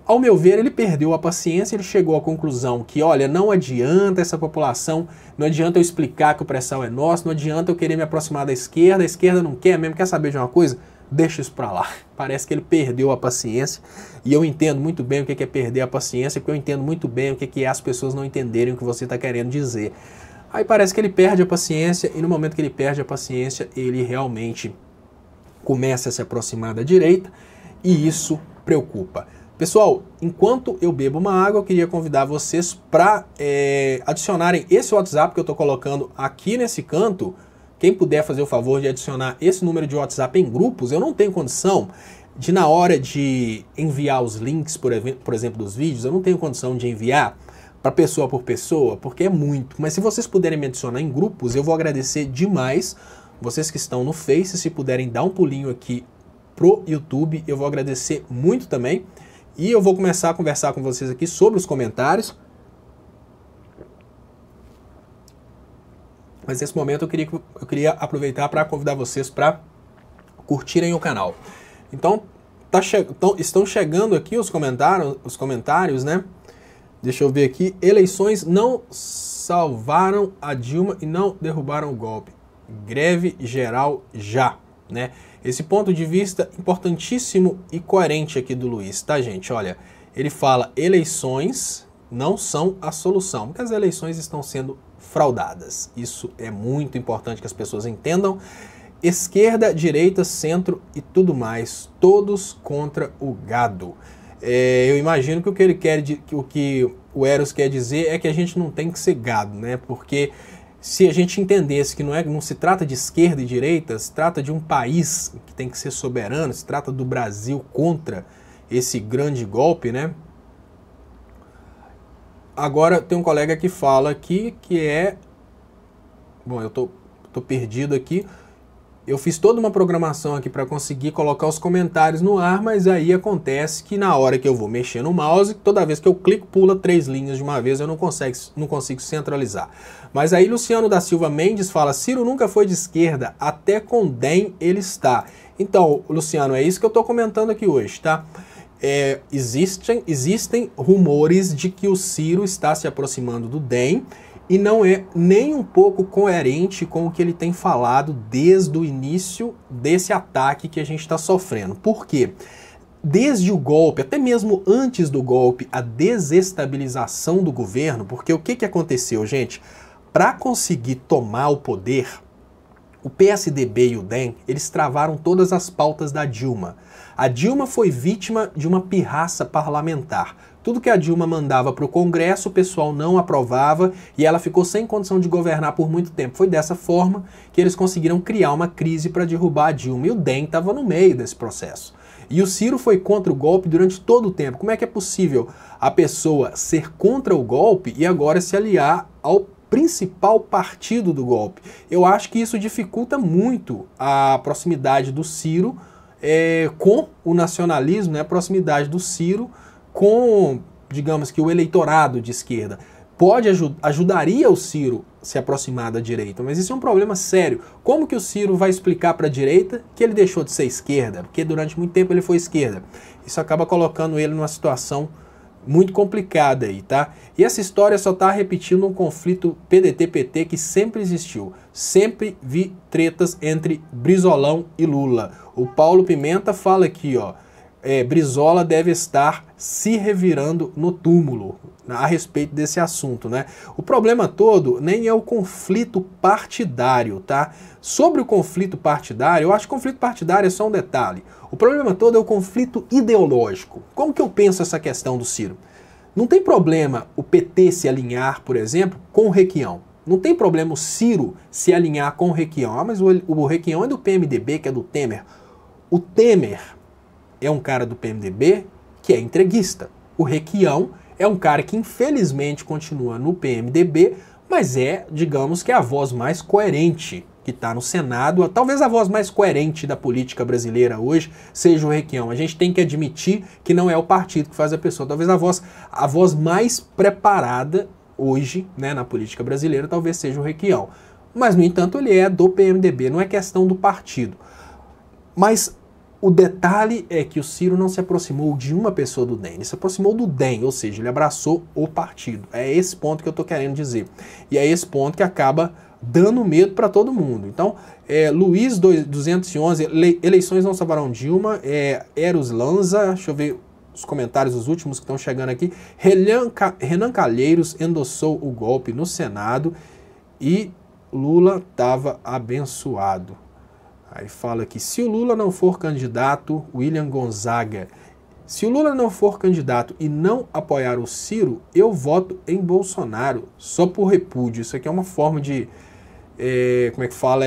Ao meu ver, ele perdeu a paciência, ele chegou à conclusão que, olha, não adianta essa população, não adianta eu explicar que o pré-sal é nosso, não adianta eu querer me aproximar da esquerda, a esquerda não quer mesmo, quer saber de uma coisa? Deixa isso pra lá. Parece que ele perdeu a paciência, e eu entendo muito bem o que é perder a paciência, porque eu entendo muito bem o que é as pessoas não entenderem o que você está querendo dizer. Aí parece que ele perde a paciência, e no momento que ele perde a paciência, ele realmente começa a se aproximar da direita, e isso preocupa. Pessoal, enquanto eu bebo uma água, eu queria convidar vocês para adicionarem esse WhatsApp que eu estou colocando aqui nesse canto. Quem puder fazer o favor de adicionar esse número de WhatsApp em grupos, eu não tenho condição de, na hora de enviar os links, por exemplo, dos vídeos, eu não tenho condição de enviar para pessoa por pessoa, porque é muito. Mas se vocês puderem me adicionar em grupos, eu vou agradecer demais. Vocês que estão no Face, se puderem dar um pulinho aqui pro YouTube, eu vou agradecer muito também. E eu vou começar a conversar com vocês aqui sobre os comentários. Mas nesse momento eu queria aproveitar para convidar vocês para curtirem o canal. Então, estão chegando aqui os comentários, né? Deixa eu ver aqui. Eleições não salvaram a Dilma e não derrubaram o golpe. Greve geral já, né? Esse ponto de vista importantíssimo e coerente aqui do Luiz, tá, gente? Olha, ele fala eleições não são a solução, porque as eleições estão sendo fraudadas. Isso é muito importante que as pessoas entendam. Esquerda, direita, centro e tudo mais, todos contra o gado. Eu imagino que o que o Eros quer dizer é que a gente não tem que ser gado, né? Porque se a gente entendesse que não se trata de esquerda e direita, se trata de um país que tem que ser soberano, se trata do Brasil contra esse grande golpe, né? Agora tem um colega que fala aqui que é... Bom, eu tô perdido aqui. Eu fiz toda uma programação aqui para conseguir colocar os comentários no ar, mas aí acontece que na hora que eu vou mexer no mouse, toda vez que eu clico, pula 3 linhas de uma vez, eu não consigo centralizar. Mas aí Luciano da Silva Mendes fala, Ciro nunca foi de esquerda, até com DEM ele está. Então, Luciano, é isso que eu estou comentando aqui hoje, tá? Existem rumores de que o Ciro está se aproximando do DEM, e não é nem um pouco coerente com o que ele tem falado desde o início desse ataque que a gente está sofrendo. Por quê? Desde o golpe, até mesmo antes do golpe, a desestabilização do governo, porque o que aconteceu, gente? Para conseguir tomar o poder, o PSDB e o DEM, eles travaram todas as pautas da Dilma. A Dilma foi vítima de uma pirraça parlamentar. Tudo que a Dilma mandava para o Congresso, o pessoal não aprovava e ela ficou sem condição de governar por muito tempo. Foi dessa forma que eles conseguiram criar uma crise para derrubar a Dilma. E o DEM estava no meio desse processo. E o Ciro foi contra o golpe durante todo o tempo. Como é que é possível a pessoa ser contra o golpe e agora se aliar ao principal partido do golpe? Eu acho que isso dificulta muito a proximidade do Ciro com o nacionalismo, né? A proximidade do Ciro com, digamos que o eleitorado de esquerda. Ajudaria o Ciro se aproximar da direita, mas isso é um problema sério. Como que o Ciro vai explicar para a direita que ele deixou de ser esquerda? Porque durante muito tempo ele foi esquerda. Isso acaba colocando ele numa situação muito complicada aí, tá? E essa história só tá repetindo um conflito PDT-PT que sempre existiu. Sempre vi tretas entre Brizolão e Lula. O Paulo Pimenta fala aqui, ó, Brizola deve estar se revirando no túmulo a respeito desse assunto, né? O problema todo nem é o conflito partidário, tá? Sobre o conflito partidário, eu acho que o conflito partidário é só um detalhe. O problema todo é o conflito ideológico. Como que eu penso essa questão do Ciro? Não tem problema o PT se alinhar, por exemplo, com o Requião. Não tem problema o Ciro se alinhar com o Requião. Ah, mas o Requião é do PMDB, que é do Temer. O Temer é um cara do PMDB que é entreguista. O Requião é um cara que infelizmente continua no PMDB, mas é, digamos que a voz mais coerente que está no Senado. Talvez a voz mais coerente da política brasileira hoje seja o Requião. A gente tem que admitir que não é o partido que faz a pessoa. Talvez a voz mais preparada hoje, né, na política brasileira talvez seja o Requião. Mas, no entanto, ele é do PMDB, não é questão do partido. Mas o detalhe é que o Ciro não se aproximou de uma pessoa do DEM, ele se aproximou do DEM, ou seja, ele abraçou o partido. É esse ponto que eu estou querendo dizer. E é esse ponto que acaba dando medo para todo mundo. Então, Luiz 211, eleições não salvarão Dilma, Eros Lanza, deixa eu ver os comentários, os últimos que estão chegando aqui. Renan Calheiros endossou o golpe no Senado e Lula estava abençoado. Aí fala que se o Lula não for candidato, William Gonzaga, se o Lula não for candidato e não apoiar o Ciro, eu voto em Bolsonaro, só por repúdio. Isso aqui é uma forma de, como é que fala,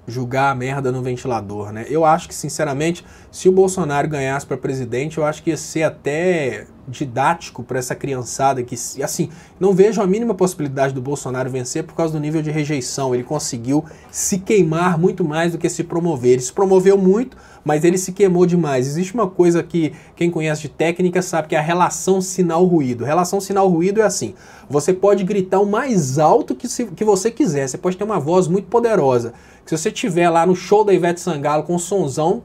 julgar a merda no ventilador, né? Eu acho que, sinceramente, se o Bolsonaro ganhasse para presidente, eu acho que ia ser até didático para essa criançada que, assim, não vejo a mínima possibilidade do Bolsonaro vencer por causa do nível de rejeição. Ele conseguiu se queimar muito mais do que se promover. Ele se promoveu muito, mas ele se queimou demais. Existe uma coisa que quem conhece de técnica sabe que é a relação sinal-ruído. Relação sinal-ruído é assim, você pode gritar o mais alto que você quiser, você pode ter uma voz muito poderosa. Se você estiver lá no show da Ivete Sangalo com um sonzão,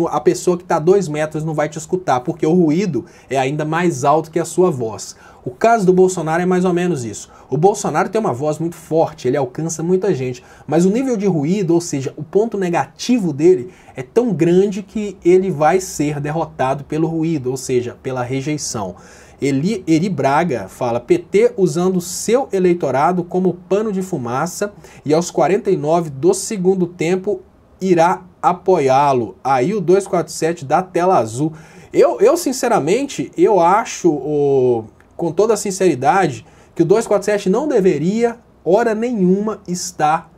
a pessoa que está a 2 metros não vai te escutar, porque o ruído é ainda mais alto que a sua voz. O caso do Bolsonaro é mais ou menos isso. O Bolsonaro tem uma voz muito forte, ele alcança muita gente, mas o nível de ruído, ou seja, o ponto negativo dele é tão grande que ele vai ser derrotado pelo ruído, ou seja, pela rejeição. Eri Braga fala: PT usando seu eleitorado como pano de fumaça e aos 49 do segundo tempo irá apoiá-lo. Aí o 247 da tela azul. Eu sinceramente, eu acho, com toda a sinceridade, que o 247 não deveria, hora nenhuma, estar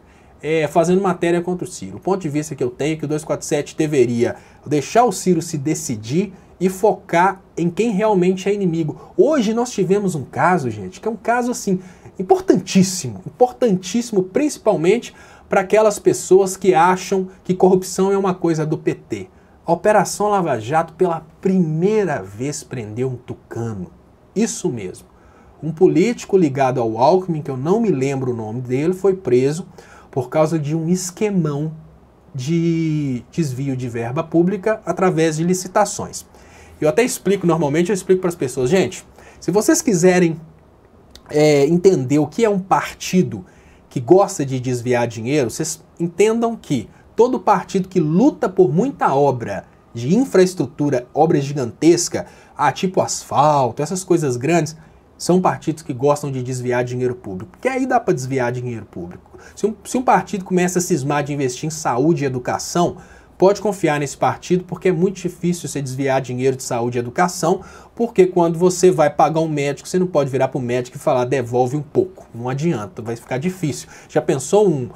fazendo matéria contra o Ciro. O ponto de vista que eu tenho é que o 247 deveria deixar o Ciro se decidir e focar em quem realmente é inimigo. Hoje nós tivemos um caso, gente, que é um caso assim importantíssimo, importantíssimo, principalmente para aquelas pessoas que acham que corrupção é uma coisa do PT. A Operação Lava Jato pela primeira vez prendeu um tucano. Isso mesmo. Um político ligado ao Alckmin, que eu não me lembro o nome dele, foi preso por causa de um esquemão de desvio de verba pública através de licitações. Eu até explico, normalmente eu explico para as pessoas, gente, se vocês quiserem entender o que é um partido que gosta de desviar dinheiro, vocês entendam que todo partido que luta por muita obra de infraestrutura, obra gigantesca, tipo asfalto, essas coisas grandes, são partidos que gostam de desviar dinheiro público. Porque aí dá para desviar dinheiro público. Se um partido começa a cismar de investir em saúde e educação, pode confiar nesse partido, porque é muito difícil você desviar dinheiro de saúde e educação, porque quando você vai pagar um médico, você não pode virar para o médico e falar, devolve um pouco. Não adianta, vai ficar difícil. Já pensou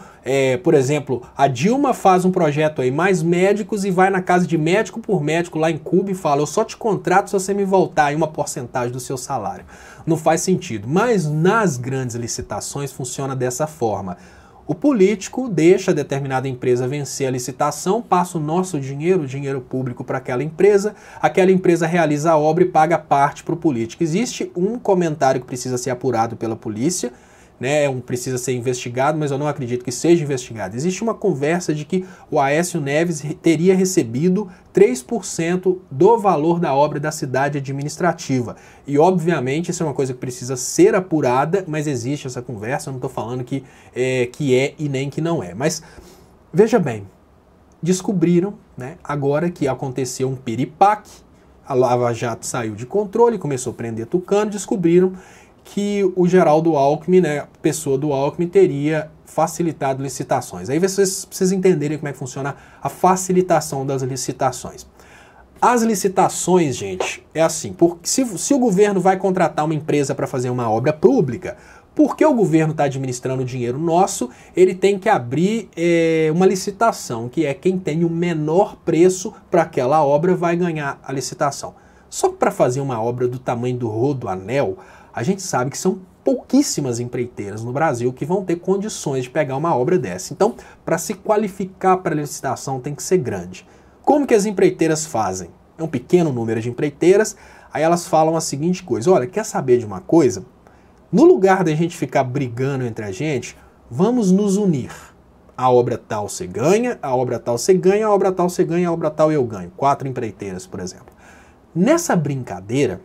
por exemplo, a Dilma faz um projeto aí, mais médicos, e vai na casa de médico por médico lá em Cuba e fala, eu só te contrato se você me voltar aí uma porcentagem do seu salário. Não faz sentido. Mas nas grandes licitações funciona dessa forma. O político deixa a determinada empresa vencer a licitação, passa o nosso dinheiro, o dinheiro público para aquela empresa realiza a obra e paga parte para o político. Existe um comentário que precisa ser apurado pela polícia, né, precisa ser investigado, mas eu não acredito que seja investigado. Existe uma conversa de que o Aécio Neves teria recebido 3% do valor da obra da cidade administrativa. E, obviamente, isso é uma coisa que precisa ser apurada, mas existe essa conversa, eu não estou falando que é e nem que não é. Mas, veja bem, descobriram, né, agora que aconteceu um piripaque, a Lava Jato saiu de controle, começou a prender tucano, descobriram que o Geraldo Alckmin, né, a pessoa do Alckmin, teria facilitado licitações. Aí vocês precisam entenderem como é que funciona a facilitação das licitações. As licitações, gente, é assim, porque se o governo vai contratar uma empresa para fazer uma obra pública, porque o governo está administrando o dinheiro nosso, ele tem que abrir uma licitação, que é quem tem o menor preço para aquela obra vai ganhar a licitação. Só que para fazer uma obra do tamanho do Rodoanel, a gente sabe que são pouquíssimas empreiteiras no Brasil que vão ter condições de pegar uma obra dessa. Então, para se qualificar para a licitação tem que ser grande. Como que as empreiteiras fazem? É um pequeno número de empreiteiras, aí elas falam a seguinte coisa, olha, quer saber de uma coisa? No lugar da gente ficar brigando entre a gente, vamos nos unir. A obra tal você ganha, a obra tal você ganha, a obra tal você ganha, a obra tal eu ganho. 4 empreiteiras, por exemplo. Nessa brincadeira,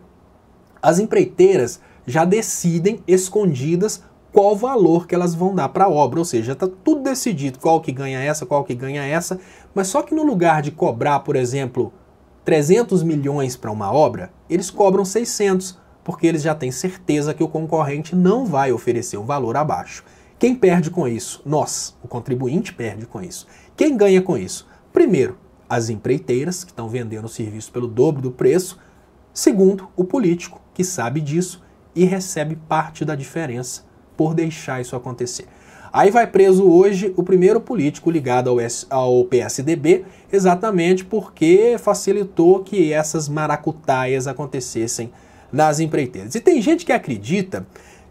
as empreiteiras já decidem, escondidas, qual valor que elas vão dar para a obra, ou seja, está tudo decidido, qual que ganha essa, qual que ganha essa, mas só que no lugar de cobrar, por exemplo, 300 milhões para uma obra, eles cobram 600, porque eles já têm certeza que o concorrente não vai oferecer um valor abaixo. Quem perde com isso? Nós, o contribuinte, perde com isso. Quem ganha com isso? Primeiro, as empreiteiras, que estão vendendo o serviço pelo dobro do preço. Segundo, o político, que sabe disso e recebe parte da diferença por deixar isso acontecer. Aí vai preso hoje o primeiro político ligado ao PSDB, exatamente porque facilitou que essas maracutaias acontecessem nas empreiteiras. E tem gente que acredita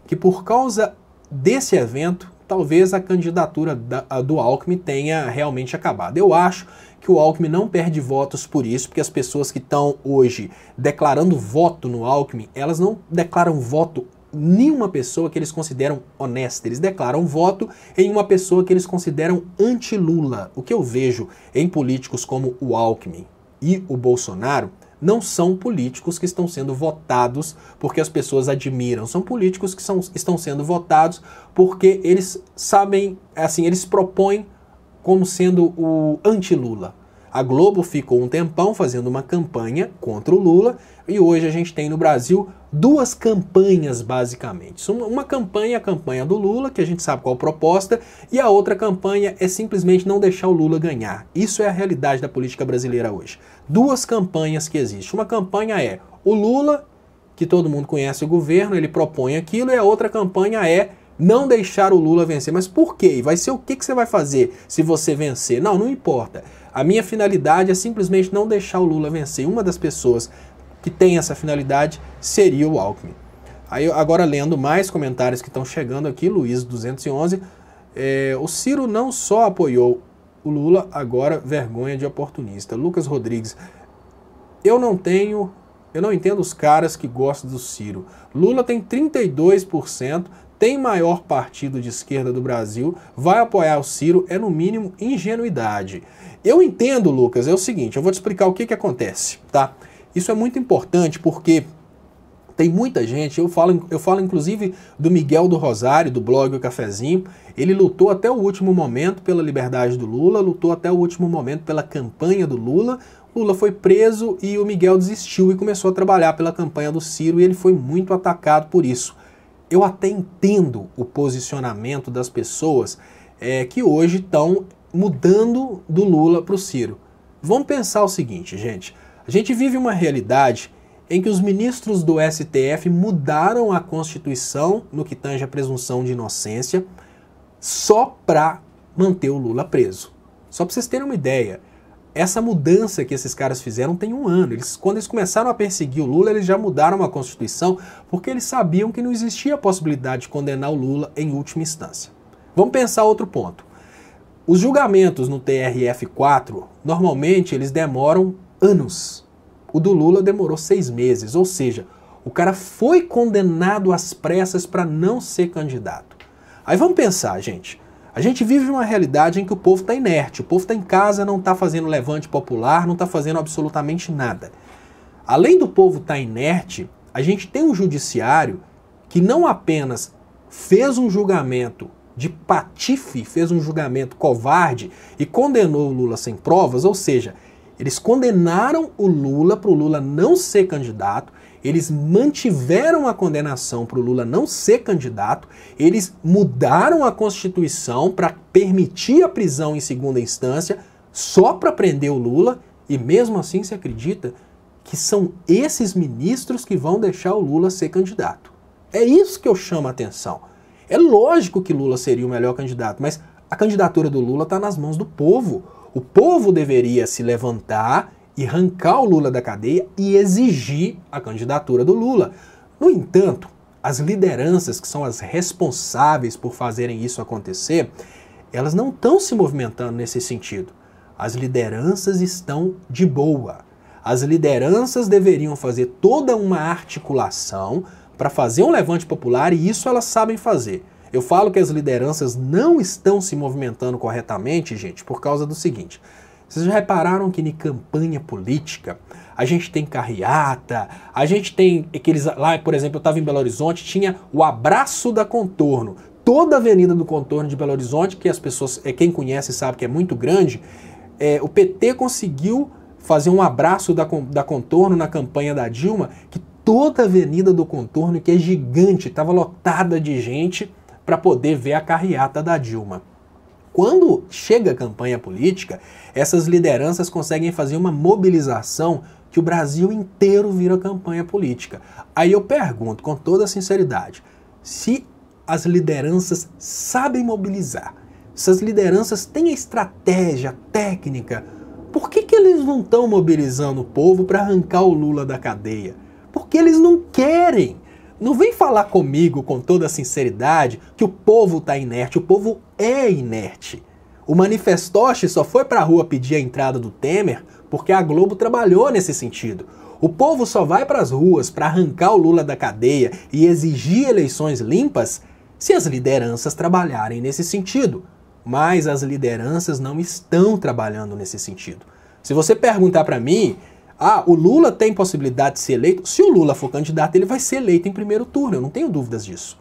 que por causa desse evento, talvez a candidatura do Alckmin tenha realmente acabado. Eu acho que o Alckmin não perde votos por isso, porque as pessoas que estão hoje declarando voto no Alckmin, elas não declaram voto nenhuma pessoa que eles consideram honesta. Eles declaram voto em uma pessoa que eles consideram anti-Lula. O que eu vejo em políticos como o Alckmin e o Bolsonaro não são políticos que estão sendo votados porque as pessoas admiram. São políticos que estão sendo votados porque eles sabem, assim, eles propõem como sendo o anti-Lula. A Globo ficou um tempão fazendo uma campanha contra o Lula e hoje a gente tem no Brasil duas campanhas, basicamente. Uma campanha é a campanha do Lula, que a gente sabe qual a proposta, e a outra campanha é simplesmente não deixar o Lula ganhar. Isso é a realidade da política brasileira hoje. Duas campanhas que existem. Uma campanha é o Lula, que todo mundo conhece o governo, ele propõe aquilo, e a outra campanha é não deixar o Lula vencer. Mas por quê? Vai ser o que você vai fazer se você vencer? Não, não importa. A minha finalidade é simplesmente não deixar o Lula vencer. Uma das pessoas que tem essa finalidade seria o Alckmin. Aí, agora lendo mais comentários que estão chegando aqui, Luiz 211, o Ciro não só apoiou o Lula, agora vergonha de oportunista. Lucas Rodrigues, eu não entendo os caras que gostam do Ciro. Lula tem 32%, tem maior partido de esquerda do Brasil, vai apoiar o Ciro, é no mínimo ingenuidade. Eu entendo, Lucas, é o seguinte, eu vou te explicar o que acontece, tá? Isso é muito importante porque tem muita gente, eu falo inclusive do Miguel do Rosário, do blog O Cafezinho, ele lutou até o último momento pela liberdade do Lula, lutou até o último momento pela campanha do Lula, Lula foi preso e o Miguel desistiu e começou a trabalhar pela campanha do Ciro e ele foi muito atacado por isso. Eu até entendo o posicionamento das pessoas que hoje estão mudando do Lula para o Ciro. Vamos pensar o seguinte, gente. A gente vive uma realidade em que os ministros do STF mudaram a Constituição no que tange a presunção de inocência só para manter o Lula preso. Só para vocês terem uma ideia, essa mudança que esses caras fizeram tem um ano. Quando eles começaram a perseguir o Lula, eles já mudaram a Constituição porque eles sabiam que não existia a possibilidade de condenar o Lula em última instância. Vamos pensar outro ponto. Os julgamentos no TRF4, normalmente eles demoram anos. O do Lula demorou 6 meses, ou seja, o cara foi condenado às pressas para não ser candidato. Aí vamos pensar, gente. A gente vive uma realidade em que o povo está inerte, o povo está em casa, não está fazendo levante popular, não está fazendo absolutamente nada. Além do povo estar inerte, a gente tem um judiciário que não apenas fez um julgamento de patife, fez um julgamento covarde e condenou o Lula sem provas, ou seja, eles condenaram o Lula para o Lula não ser candidato, eles mantiveram a condenação para o Lula não ser candidato, eles mudaram a Constituição para permitir a prisão em segunda instância só para prender o Lula e mesmo assim se acredita que são esses ministros que vão deixar o Lula ser candidato. É isso que eu chamo a atenção. É lógico que Lula seria o melhor candidato, mas a candidatura do Lula está nas mãos do povo. O povo deveria se levantar e arrancar o Lula da cadeia e exigir a candidatura do Lula. No entanto, as lideranças que são as responsáveis por fazerem isso acontecer, elas não estão se movimentando nesse sentido. As lideranças estão de boa. As lideranças deveriam fazer toda uma articulação para fazer um levante popular e isso elas sabem fazer. Eu falo que as lideranças não estão se movimentando corretamente, gente, por causa do seguinte. Vocês já repararam que em campanha política a gente tem carreata, a gente tem aqueles... Lá, por exemplo, eu estava em Belo Horizonte, tinha o Abraço da Contorno. Toda a avenida do Contorno de Belo Horizonte, que as pessoas, quem conhece sabe que é muito grande, o PT conseguiu fazer um abraço da Contorno na campanha da Dilma, que toda a avenida do Contorno, que é gigante, estava lotada de gente para poder ver a carreata da Dilma. Quando chega a campanha política, essas lideranças conseguem fazer uma mobilização que o Brasil inteiro vira campanha política. Aí eu pergunto, com toda sinceridade, se as lideranças sabem mobilizar, se as lideranças têm a estratégia, técnica, por que eles não estão mobilizando o povo para arrancar o Lula da cadeia? Porque eles não querem. Não vem falar comigo com toda sinceridade que o povo está inerte. O povo é inerte. O manifestoche só foi para a rua pedir a entrada do Temer porque a Globo trabalhou nesse sentido. O povo só vai para as ruas para arrancar o Lula da cadeia e exigir eleições limpas se as lideranças trabalharem nesse sentido. Mas as lideranças não estão trabalhando nesse sentido. Se você perguntar para mim, o Lula tem possibilidade de ser eleito? Se o Lula for candidato, ele vai ser eleito em primeiro turno, eu não tenho dúvidas disso.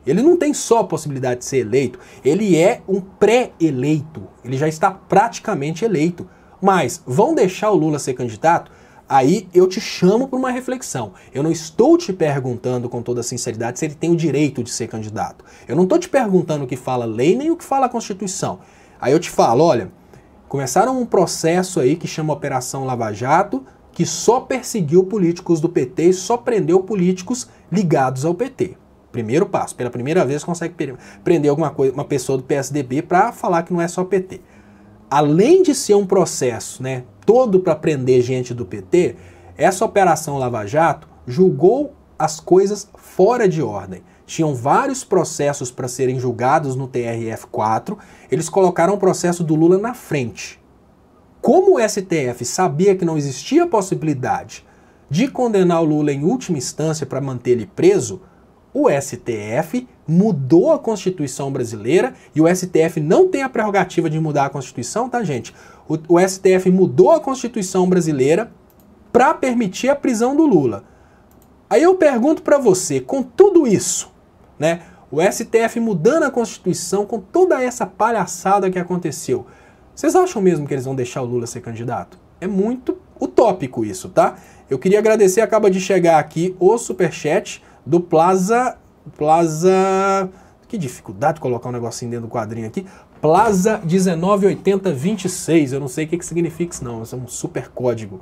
Ele não tem só a possibilidade de ser eleito, ele é um pré-eleito, ele já está praticamente eleito. Mas vão deixar o Lula ser candidato? Aí eu te chamo para uma reflexão. Eu não estou te perguntando com toda sinceridade se ele tem o direito de ser candidato. Eu não estou te perguntando o que fala a lei nem o que fala a Constituição. Aí eu te falo, olha, começaram um processo aí que chama Operação Lava Jato, que só perseguiu políticos do PT e só prendeu políticos ligados ao PT. Primeiro passo, pela primeira vez consegue prender uma pessoa do PSDB para falar que não é só PT. Além de ser um processo, né, todo para prender gente do PT, essa Operação Lava Jato julgou as coisas fora de ordem. Tinham vários processos para serem julgados no TRF4, eles colocaram o processo do Lula na frente. Como o STF sabia que não existia possibilidade de condenar o Lula em última instância para manter ele preso, o STF mudou a Constituição brasileira, e o STF não tem a prerrogativa de mudar a Constituição, tá, gente? O STF mudou a Constituição brasileira para permitir a prisão do Lula. Aí eu pergunto para você, com tudo isso, né, o STF mudando a Constituição, com toda essa palhaçada que aconteceu, vocês acham mesmo que eles vão deixar o Lula ser candidato? É muito utópico isso, tá? Eu queria agradecer, acaba de chegar aqui o superchat do Plaza... Que dificuldade de colocar um negocinho dentro do quadrinho aqui. Plaza 198026. Eu não sei o que significa isso não. Isso é um super código.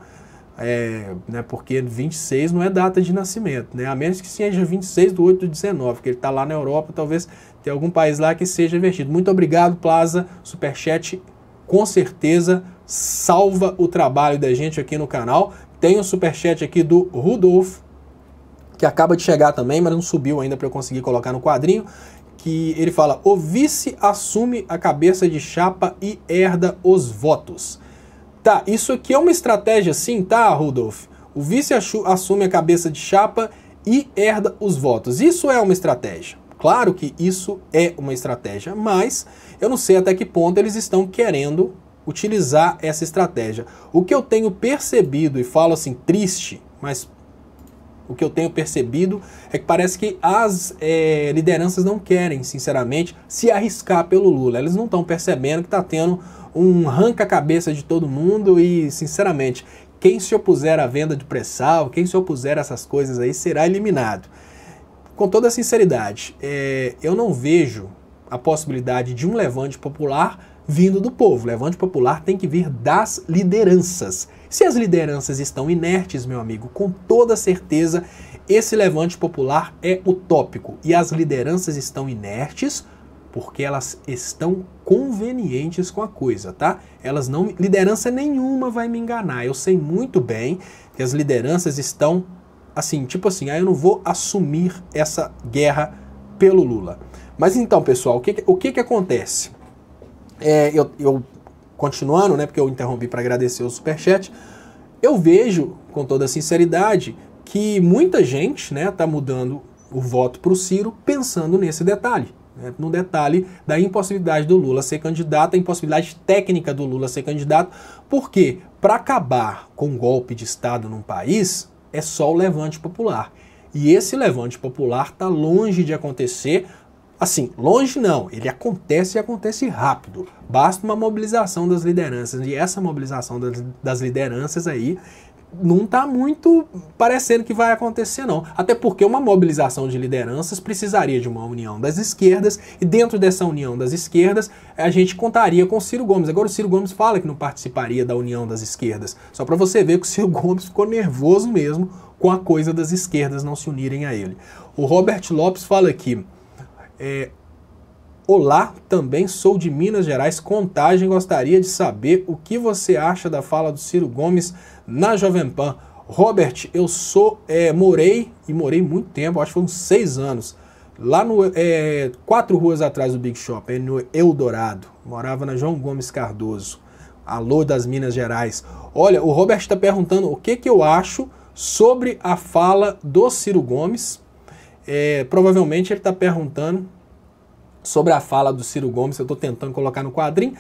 Né, porque 26 não é data de nascimento, né? A menos que seja 26/8/19, porque ele está lá na Europa, talvez tenha algum país lá que seja invertido. Muito obrigado, Plaza. Superchat com certeza salva o trabalho da gente aqui no canal. Tem um superchat aqui do Rudolfo, que acaba de chegar também, mas não subiu ainda para eu conseguir colocar no quadrinho, que ele fala: o vice assume a cabeça de chapa e herda os votos. Tá, isso aqui é uma estratégia sim, tá, Rudolf? O vice assume a cabeça de chapa e herda os votos. Isso é uma estratégia. Claro que isso é uma estratégia, mas eu não sei até que ponto eles estão querendo utilizar essa estratégia. O que eu tenho percebido, e falo assim, triste, mas o que eu tenho percebido é que parece que as lideranças não querem, sinceramente, se arriscar pelo Lula. Eles não estão percebendo que está tendo um arranca-cabeça de todo mundo e, sinceramente, quem se opuser à venda de pré-sal, quem se opuser a essas coisas aí, será eliminado. Com toda a sinceridade, eu não vejo a possibilidade de um levante popular vindo do povo. O levante popular tem que vir das lideranças. Se as lideranças estão inertes, meu amigo, com toda certeza, esse levante popular é utópico. E as lideranças estão inertes porque elas estão convenientes com a coisa, tá? Elas não... Liderança nenhuma vai me enganar. Eu sei muito bem que as lideranças estão assim, tipo assim, eu não vou assumir essa guerra pelo Lula. Mas então, pessoal, o que acontece? Eu continuando, né, porque eu interrompi para agradecer o superchat, eu vejo, com toda sinceridade, que muita gente, né, tá mudando o voto para o Ciro pensando nesse detalhe, né, no detalhe da impossibilidade do Lula ser candidato, a impossibilidade técnica do Lula ser candidato, porque para acabar com um golpe de Estado num país, é só o levante popular. E esse levante popular está longe de acontecer. Assim, longe não, ele acontece e acontece rápido. Basta uma mobilização das lideranças. E essa mobilização das lideranças aí não está muito parecendo que vai acontecer não. Até porque uma mobilização de lideranças precisaria de uma união das esquerdas. E dentro dessa união das esquerdas, a gente contaria com o Ciro Gomes. Agora o Ciro Gomes fala que não participaria da união das esquerdas. Só para você ver que o Ciro Gomes ficou nervoso mesmo com a coisa das esquerdas não se unirem a ele. O Robert Lopes fala aqui... Olá, também sou de Minas Gerais, Contagem, gostaria de saber o que você acha da fala do Ciro Gomes na Jovem Pan. Robert, eu morei muito tempo, acho que foi uns 6 anos, lá no 4 ruas atrás do Big Shop, no Eldorado, morava na João Gomes Cardoso. Alô das Minas Gerais. Olha, o Robert está perguntando o que eu acho sobre a fala do Ciro Gomes. Provavelmente ele está perguntando sobre a fala do Ciro Gomes, eu estou tentando colocar no quadrinho.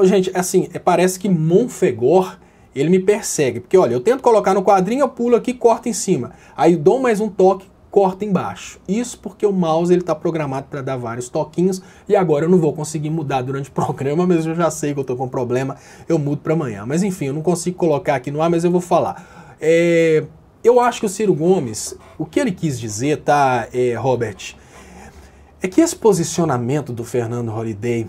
Gente, assim, parece que Monfegor, ele me persegue, porque olha, eu tento colocar no quadrinho, eu pulo aqui, corto em cima, aí dou mais um toque, corto embaixo. Isso porque o mouse ele está programado para dar vários toquinhos, e agora eu não vou conseguir mudar durante o programa, mas eu já sei que eu estou com problema, eu mudo para amanhã. Mas enfim, eu não consigo colocar aqui no ar, mas eu vou falar. Eu acho que o Ciro Gomes, o que ele quis dizer, tá, Robert, é que esse posicionamento do Fernando Holliday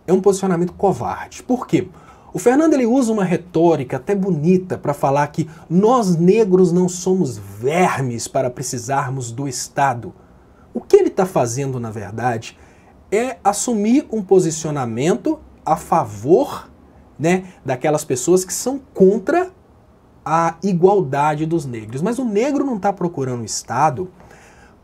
é um posicionamento covarde. Por quê? O Fernando ele usa uma retórica até bonita para falar que nós negros não somos vermes para precisarmos do Estado. O que ele está fazendo, na verdade, é assumir um posicionamento a favor, né, daquelas pessoas que são contra a igualdade dos negros. Mas o negro não está procurando o Estado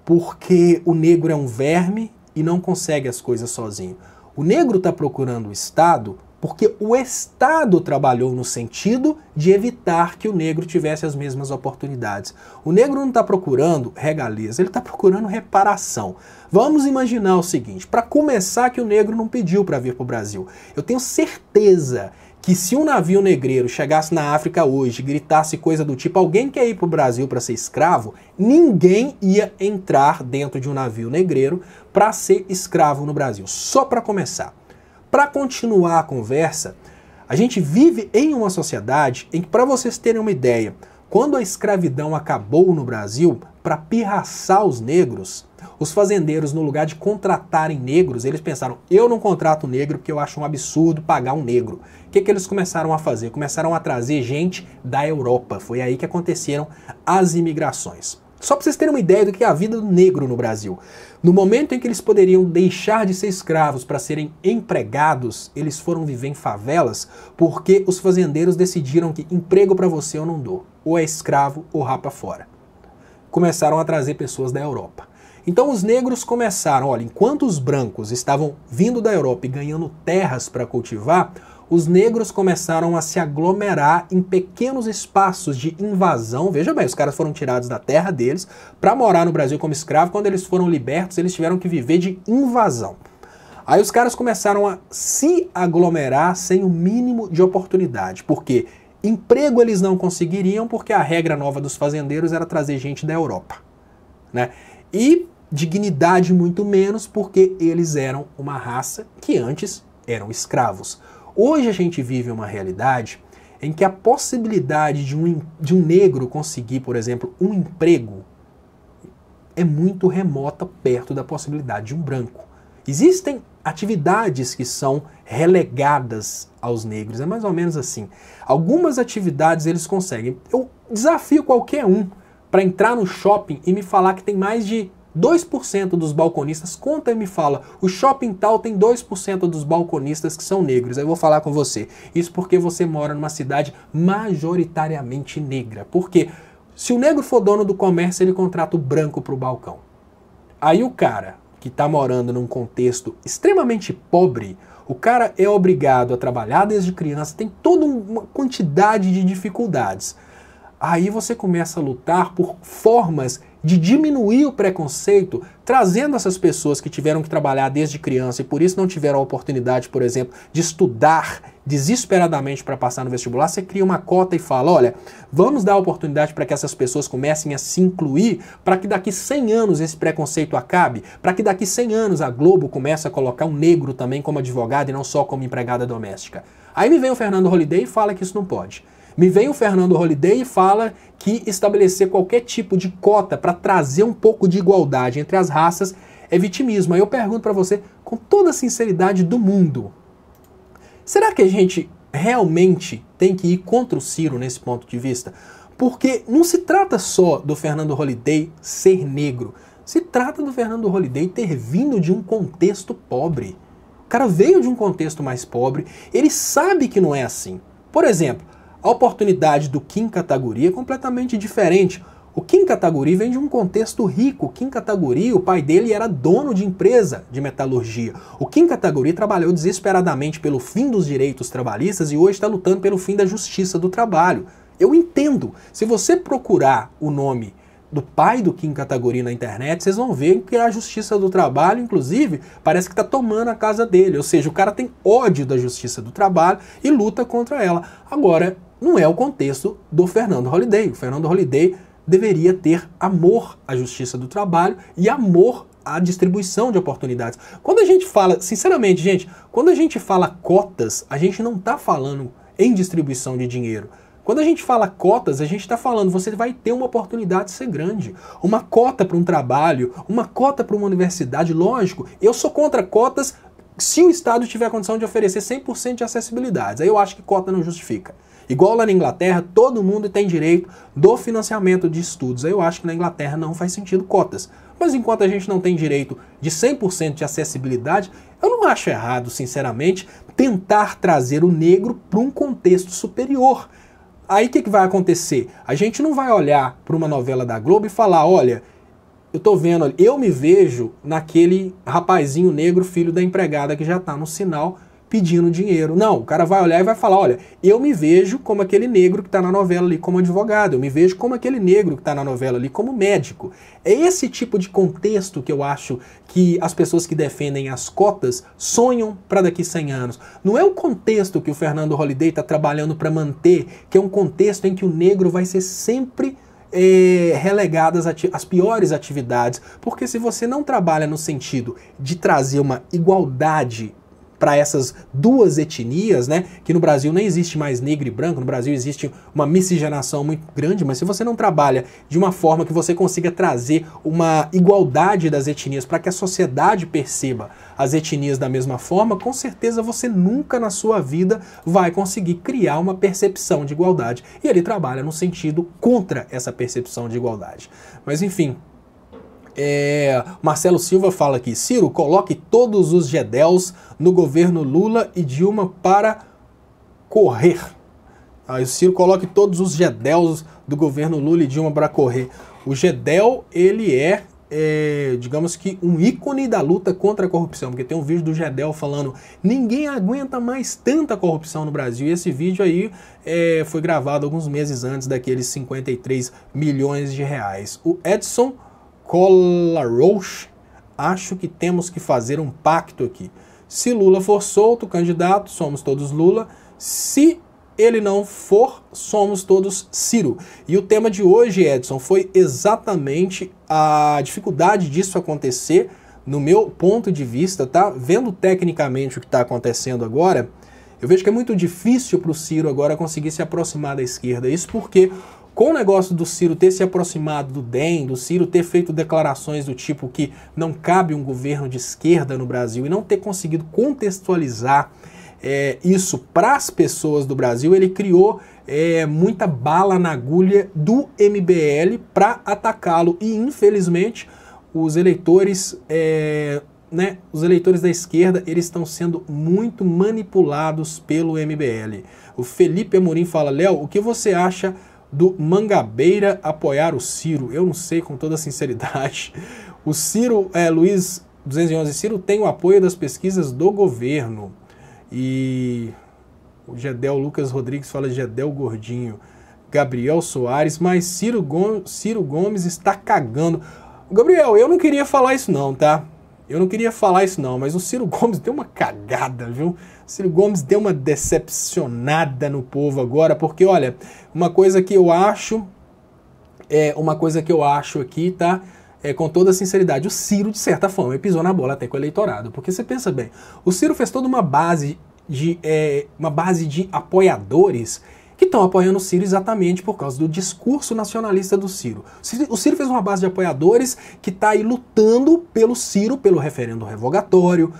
porque o negro é um verme e não consegue as coisas sozinho. O negro está procurando o Estado porque o Estado trabalhou no sentido de evitar que o negro tivesse as mesmas oportunidades. O negro não está procurando regalias, ele está procurando reparação. Vamos imaginar o seguinte, para começar que o negro não pediu para vir para o Brasil. Eu tenho certeza que se um navio negreiro chegasse na África hoje e gritasse coisa do tipo alguém quer ir para o Brasil para ser escravo, ninguém ia entrar dentro de um navio negreiro para ser escravo no Brasil. Só para começar. Para continuar a conversa, a gente vive em uma sociedade em que, para vocês terem uma ideia, quando a escravidão acabou no Brasil, para pirraçar os negros, os fazendeiros, no lugar de contratarem negros, eles pensaram, eu não contrato negro porque eu acho um absurdo pagar um negro. O que eles começaram a fazer? Começaram a trazer gente da Europa. Foi aí que aconteceram as imigrações. Só para vocês terem uma ideia do que é a vida do negro no Brasil. No momento em que eles poderiam deixar de ser escravos para serem empregados, eles foram viver em favelas porque os fazendeiros decidiram que emprego para você eu não dou. Ou é escravo ou rapa fora. Começaram a trazer pessoas da Europa. Então os negros começaram, olha, enquanto os brancos estavam vindo da Europa e ganhando terras para cultivar, os negros começaram a se aglomerar em pequenos espaços de invasão. Veja bem, os caras foram tirados da terra deles para morar no Brasil como escravo. Quando eles foram libertos, eles tiveram que viver de invasão. Aí os caras começaram a se aglomerar sem o mínimo de oportunidade, porque emprego eles não conseguiriam, porque a regra nova dos fazendeiros era trazer gente da Europa, né? E dignidade muito menos, porque eles eram uma raça que antes eram escravos. Hoje a gente vive uma realidade em que a possibilidade de um negro conseguir, por exemplo, um emprego é muito remota perto da possibilidade de um branco. Existem atividades que são relegadas aos negros, é mais ou menos assim. Algumas atividades eles conseguem. Eu desafio qualquer um para entrar no shopping e me falar que tem mais de 2% dos balconistas, conta e me fala, o shopping tal tem 2% dos balconistas que são negros. Aí eu vou falar com você. Isso porque você mora numa cidade majoritariamente negra. Porque se o negro for dono do comércio, ele contrata o branco para o balcão. Aí o cara que está morando num contexto extremamente pobre, o cara é obrigado a trabalhar desde criança, tem toda uma quantidade de dificuldades. Aí você começa a lutar por formas de diminuir o preconceito, trazendo essas pessoas que tiveram que trabalhar desde criança e por isso não tiveram a oportunidade, por exemplo, de estudar desesperadamente para passar no vestibular. Você cria uma cota e fala, olha, vamos dar a oportunidade para que essas pessoas comecem a se incluir, para que daqui 100 anos esse preconceito acabe, para que daqui 100 anos a Globo comece a colocar um negro também como advogado e não só como empregada doméstica. Aí me vem o Fernando Holliday e fala que isso não pode. Me vem o Fernando Holliday e fala que estabelecer qualquer tipo de cota para trazer um pouco de igualdade entre as raças é vitimismo. Aí eu pergunto para você, com toda a sinceridade do mundo, será que a gente realmente tem que ir contra o Ciro nesse ponto de vista? Porque não se trata só do Fernando Holliday ser negro, se trata do Fernando Holliday ter vindo de um contexto pobre. O cara veio de um contexto mais pobre, ele sabe que não é assim. Por exemplo, a oportunidade do Kim Kataguiri é completamente diferente. O Kim Kataguiri vem de um contexto rico. O Kim Kataguiri, o pai dele era dono de empresa de metalurgia. O Kim Kataguiri trabalhou desesperadamente pelo fim dos direitos trabalhistas e hoje está lutando pelo fim da justiça do trabalho. Eu entendo. Se você procurar o nome do pai do Kim Kataguiri na internet, vocês vão ver que a Justiça do Trabalho, inclusive, parece que está tomando a casa dele. Ou seja, o cara tem ódio da Justiça do Trabalho e luta contra ela. Agora, não é o contexto do Fernando Holliday. O Fernando Holliday deveria ter amor à Justiça do Trabalho e amor à distribuição de oportunidades. Quando a gente fala, sinceramente, gente, quando a gente fala cotas, a gente não está falando em distribuição de dinheiro. Quando a gente fala cotas, a gente está falando, você vai ter uma oportunidade de ser grande. Uma cota para um trabalho, uma cota para uma universidade, lógico. Eu sou contra cotas se o Estado tiver a condição de oferecer 100% de acessibilidades. Aí eu acho que cota não justifica. Igual lá na Inglaterra, todo mundo tem direito do financiamento de estudos. Aí eu acho que na Inglaterra não faz sentido cotas. Mas enquanto a gente não tem direito de 100% de acessibilidade, eu não acho errado, sinceramente, tentar trazer o negro para um contexto superior. Aí o que vai acontecer? A gente não vai olhar para uma novela da Globo e falar, olha, eu tô vendo, eu me vejo naquele rapazinho negro, filho da empregada que já está no sinal pedindo dinheiro. Não, o cara vai olhar e vai falar, olha, eu me vejo como aquele negro que está na novela ali como advogado, eu me vejo como aquele negro que está na novela ali como médico. É esse tipo de contexto que eu acho que as pessoas que defendem as cotas sonham para daqui 100 anos. Não é o contexto que o Fernando Holliday está trabalhando para manter, que é um contexto em que o negro vai ser sempre relegado às piores atividades, porque se você não trabalha no sentido de trazer uma igualdade para essas duas etnias, né, que no Brasil nem existe mais negro e branco, no Brasil existe uma miscigenação muito grande, mas se você não trabalha de uma forma que você consiga trazer uma igualdade das etnias para que a sociedade perceba as etnias da mesma forma, com certeza você nunca na sua vida vai conseguir criar uma percepção de igualdade. E ele trabalha no sentido contra essa percepção de igualdade. Mas enfim, Marcelo Silva fala aqui, Ciro, coloque todos os Gedels no governo Lula e Dilma para correr. Aí o Ciro coloque todos os Gedels do governo Lula e Dilma para correr. O Gedel, ele digamos que um ícone da luta contra a corrupção, porque tem um vídeo do Gedel falando, ninguém aguenta mais tanta corrupção no Brasil, e esse vídeo aí foi gravado alguns meses antes daqueles 53 milhões de reais. O Edson Colarouche, acho que temos que fazer um pacto aqui. Se Lula for solto, candidato, somos todos Lula. Se ele não for, somos todos Ciro. E o tema de hoje, Edson, foi exatamente a dificuldade disso acontecer, no meu ponto de vista, tá? Vendo tecnicamente o que está acontecendo agora, eu vejo que é muito difícil para o Ciro agora conseguir se aproximar da esquerda. Isso porque com o negócio do Ciro ter se aproximado do DEM, do Ciro ter feito declarações do tipo que não cabe um governo de esquerda no Brasil e não ter conseguido contextualizar isso para as pessoas do Brasil, ele criou muita bala na agulha do MBL para atacá-lo. E, infelizmente, os eleitores da esquerda, eles estão sendo muito manipulados pelo MBL. O Felipe Amorim fala, Léo, o que você acha do Mangabeira apoiar o Ciro? Eu não sei, com toda sinceridade. O Ciro, Luiz 211, Ciro tem o apoio das pesquisas do governo. E o Gedel Lucas Rodrigues fala Gedel Gordinho. Gabriel Soares, mas Ciro Gomes está cagando. Gabriel, eu não queria falar isso não, tá? Eu não queria falar isso não, mas o Ciro Gomes deu uma cagada, viu? O Ciro Gomes deu uma decepcionada no povo agora, porque, olha, uma coisa que eu acho aqui, tá? Com toda sinceridade, o Ciro, de certa forma, pisou na bola até com o eleitorado, porque você pensa bem, o Ciro fez toda uma base de apoiadores que estão apoiando o Ciro exatamente por causa do discurso nacionalista do Ciro. O Ciro fez uma base de apoiadores que está aí lutando pelo Ciro, pelo referendo revogatório,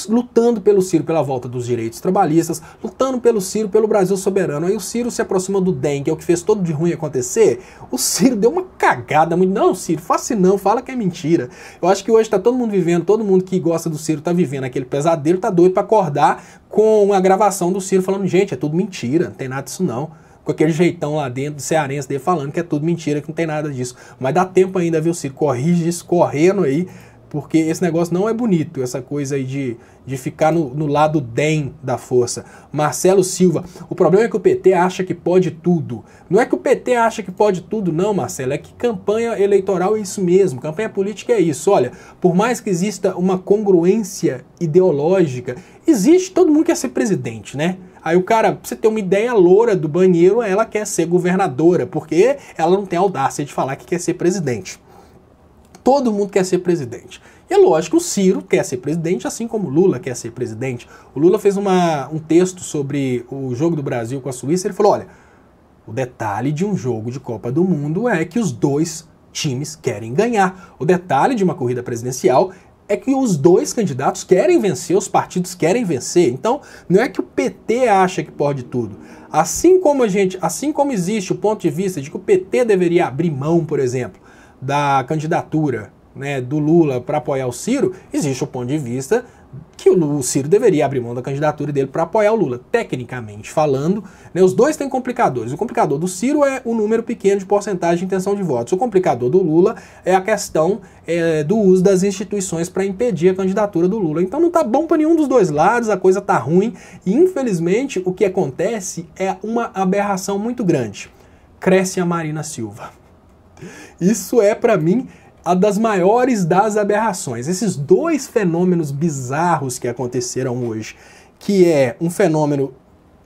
lutando pelo Ciro pela volta dos direitos trabalhistas, lutando pelo Ciro pelo Brasil soberano. Aí o Ciro se aproxima do DEM, que é o que fez todo de ruim acontecer. O Ciro deu uma cagada muito. Não, Ciro, faça não, fala que é mentira. Eu acho que hoje está todo mundo vivendo, todo mundo que gosta do Ciro está vivendo aquele pesadelo, tá doido para acordar com a gravação do Ciro falando, gente, é tudo mentira, não tem nada disso não. Com aquele jeitão lá dentro do cearense dele falando que é tudo mentira, que não tem nada disso. Mas dá tempo ainda, viu, Ciro? Corrige isso correndo aí, porque esse negócio não é bonito, essa coisa aí de ficar no lado DEM da força. Marcelo Silva, o problema é que o PT acha que pode tudo. Não é que o PT acha que pode tudo, não, Marcelo, é que campanha eleitoral é isso mesmo, campanha política é isso. Olha, por mais que exista uma congruência ideológica, existe, todo mundo quer ser presidente, né? Aí o cara, pra você ter uma ideia, a loura do banheiro, ela quer ser governadora, porque ela não tem audácia de falar que quer ser presidente. Todo mundo quer ser presidente. E é lógico, o Ciro quer ser presidente, assim como o Lula quer ser presidente. O Lula fez um texto sobre o jogo do Brasil com a Suíça, ele falou, olha, o detalhe de um jogo de Copa do Mundo é que os dois times querem ganhar. O detalhe de uma corrida presidencial é que os dois candidatos querem vencer, os partidos querem vencer. Então, não é que o PT acha que pode tudo. Assim como existe o ponto de vista de que o PT deveria abrir mão, por exemplo, da candidatura, né, do Lula para apoiar o Ciro, existe o ponto de vista que o Ciro deveria abrir mão da candidatura dele para apoiar o Lula. Tecnicamente falando, né, os dois têm complicadores. O complicador do Ciro é o número pequeno de porcentagem de intenção de votos. O complicador do Lula é a questão do uso das instituições para impedir a candidatura do Lula. Então não tá bom para nenhum dos dois lados, a coisa tá ruim. E infelizmente o que acontece é uma aberração muito grande. Cresce a Marina Silva. Isso é, para mim, a das maiores das aberrações. Esses dois fenômenos bizarros que aconteceram hoje, que é um fenômeno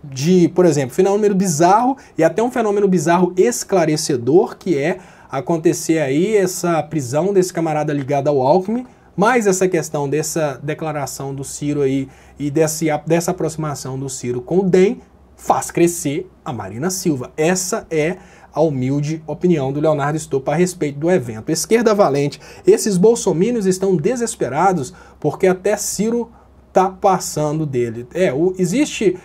de, por exemplo, fenômeno bizarro e até um fenômeno bizarro esclarecedor, que é acontecer aí essa prisão desse camarada ligado ao Alckmin, mais essa questão dessa declaração do Ciro aí e dessa aproximação do Ciro com o DEM, faz crescer a Marina Silva. Essa é a humilde opinião do Leonardo Estopa a respeito do evento. Esquerda valente, esses bolsominions estão desesperados porque até Ciro tá passando dele. Existe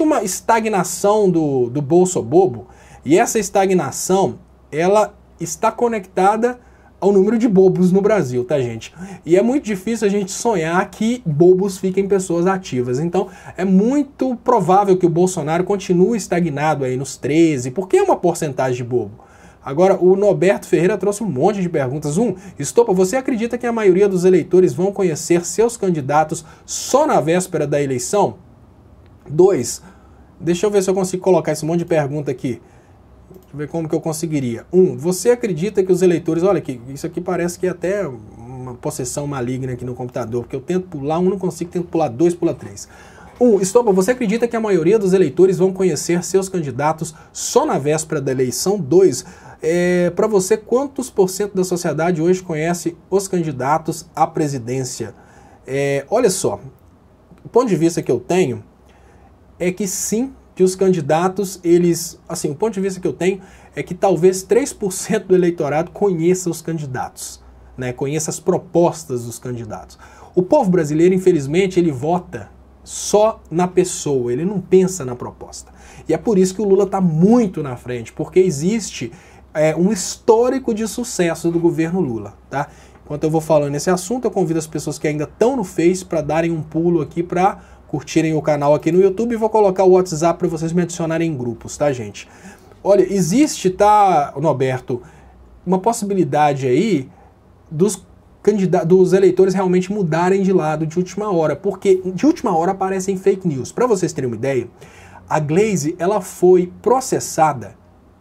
uma estagnação do bolsobobo, e essa estagnação, ela está conectada ao número de bobos no Brasil, tá, gente? E é muito difícil a gente sonhar que bobos fiquem pessoas ativas. Então, é muito provável que o Bolsonaro continue estagnado aí nos 13%, porque é uma porcentagem de bobo. Agora, o Norberto Ferreira trouxe um monte de perguntas. Estopa, você acredita que a maioria dos eleitores vão conhecer seus candidatos só na véspera da eleição? 2, deixa eu ver se eu consigo colocar esse monte de pergunta aqui. Deixa eu ver como que eu conseguiria. 1, você acredita que os eleitores... Olha, isso aqui parece que é até uma possessão maligna aqui no computador, porque eu tento pular 1, não consigo, tento pular 2, pula 3. Estopa, você acredita que a maioria dos eleitores vão conhecer seus candidatos só na véspera da eleição? 2, para você, quantos % da sociedade hoje conhece os candidatos à presidência? Olha só, o ponto de vista que eu tenho é que sim, que os candidatos, o ponto de vista que eu tenho é que talvez 3% do eleitorado conheça os candidatos, né, conheça as propostas dos candidatos. O povo brasileiro, infelizmente, ele vota só na pessoa, ele não pensa na proposta. E é por isso que o Lula está muito na frente, porque existe um histórico de sucesso do governo Lula, tá? Enquanto eu vou falando nesse assunto, eu convido as pessoas que ainda estão no Face para darem um pulo aqui para curtirem o canal aqui no YouTube, e vou colocar o WhatsApp para vocês me adicionarem em grupos, tá, gente? Olha, existe, tá, Norberto, uma possibilidade aí dos eleitores realmente mudarem de lado de última hora, porque de última hora aparecem fake news. Para vocês terem uma ideia, a Glaze, ela foi processada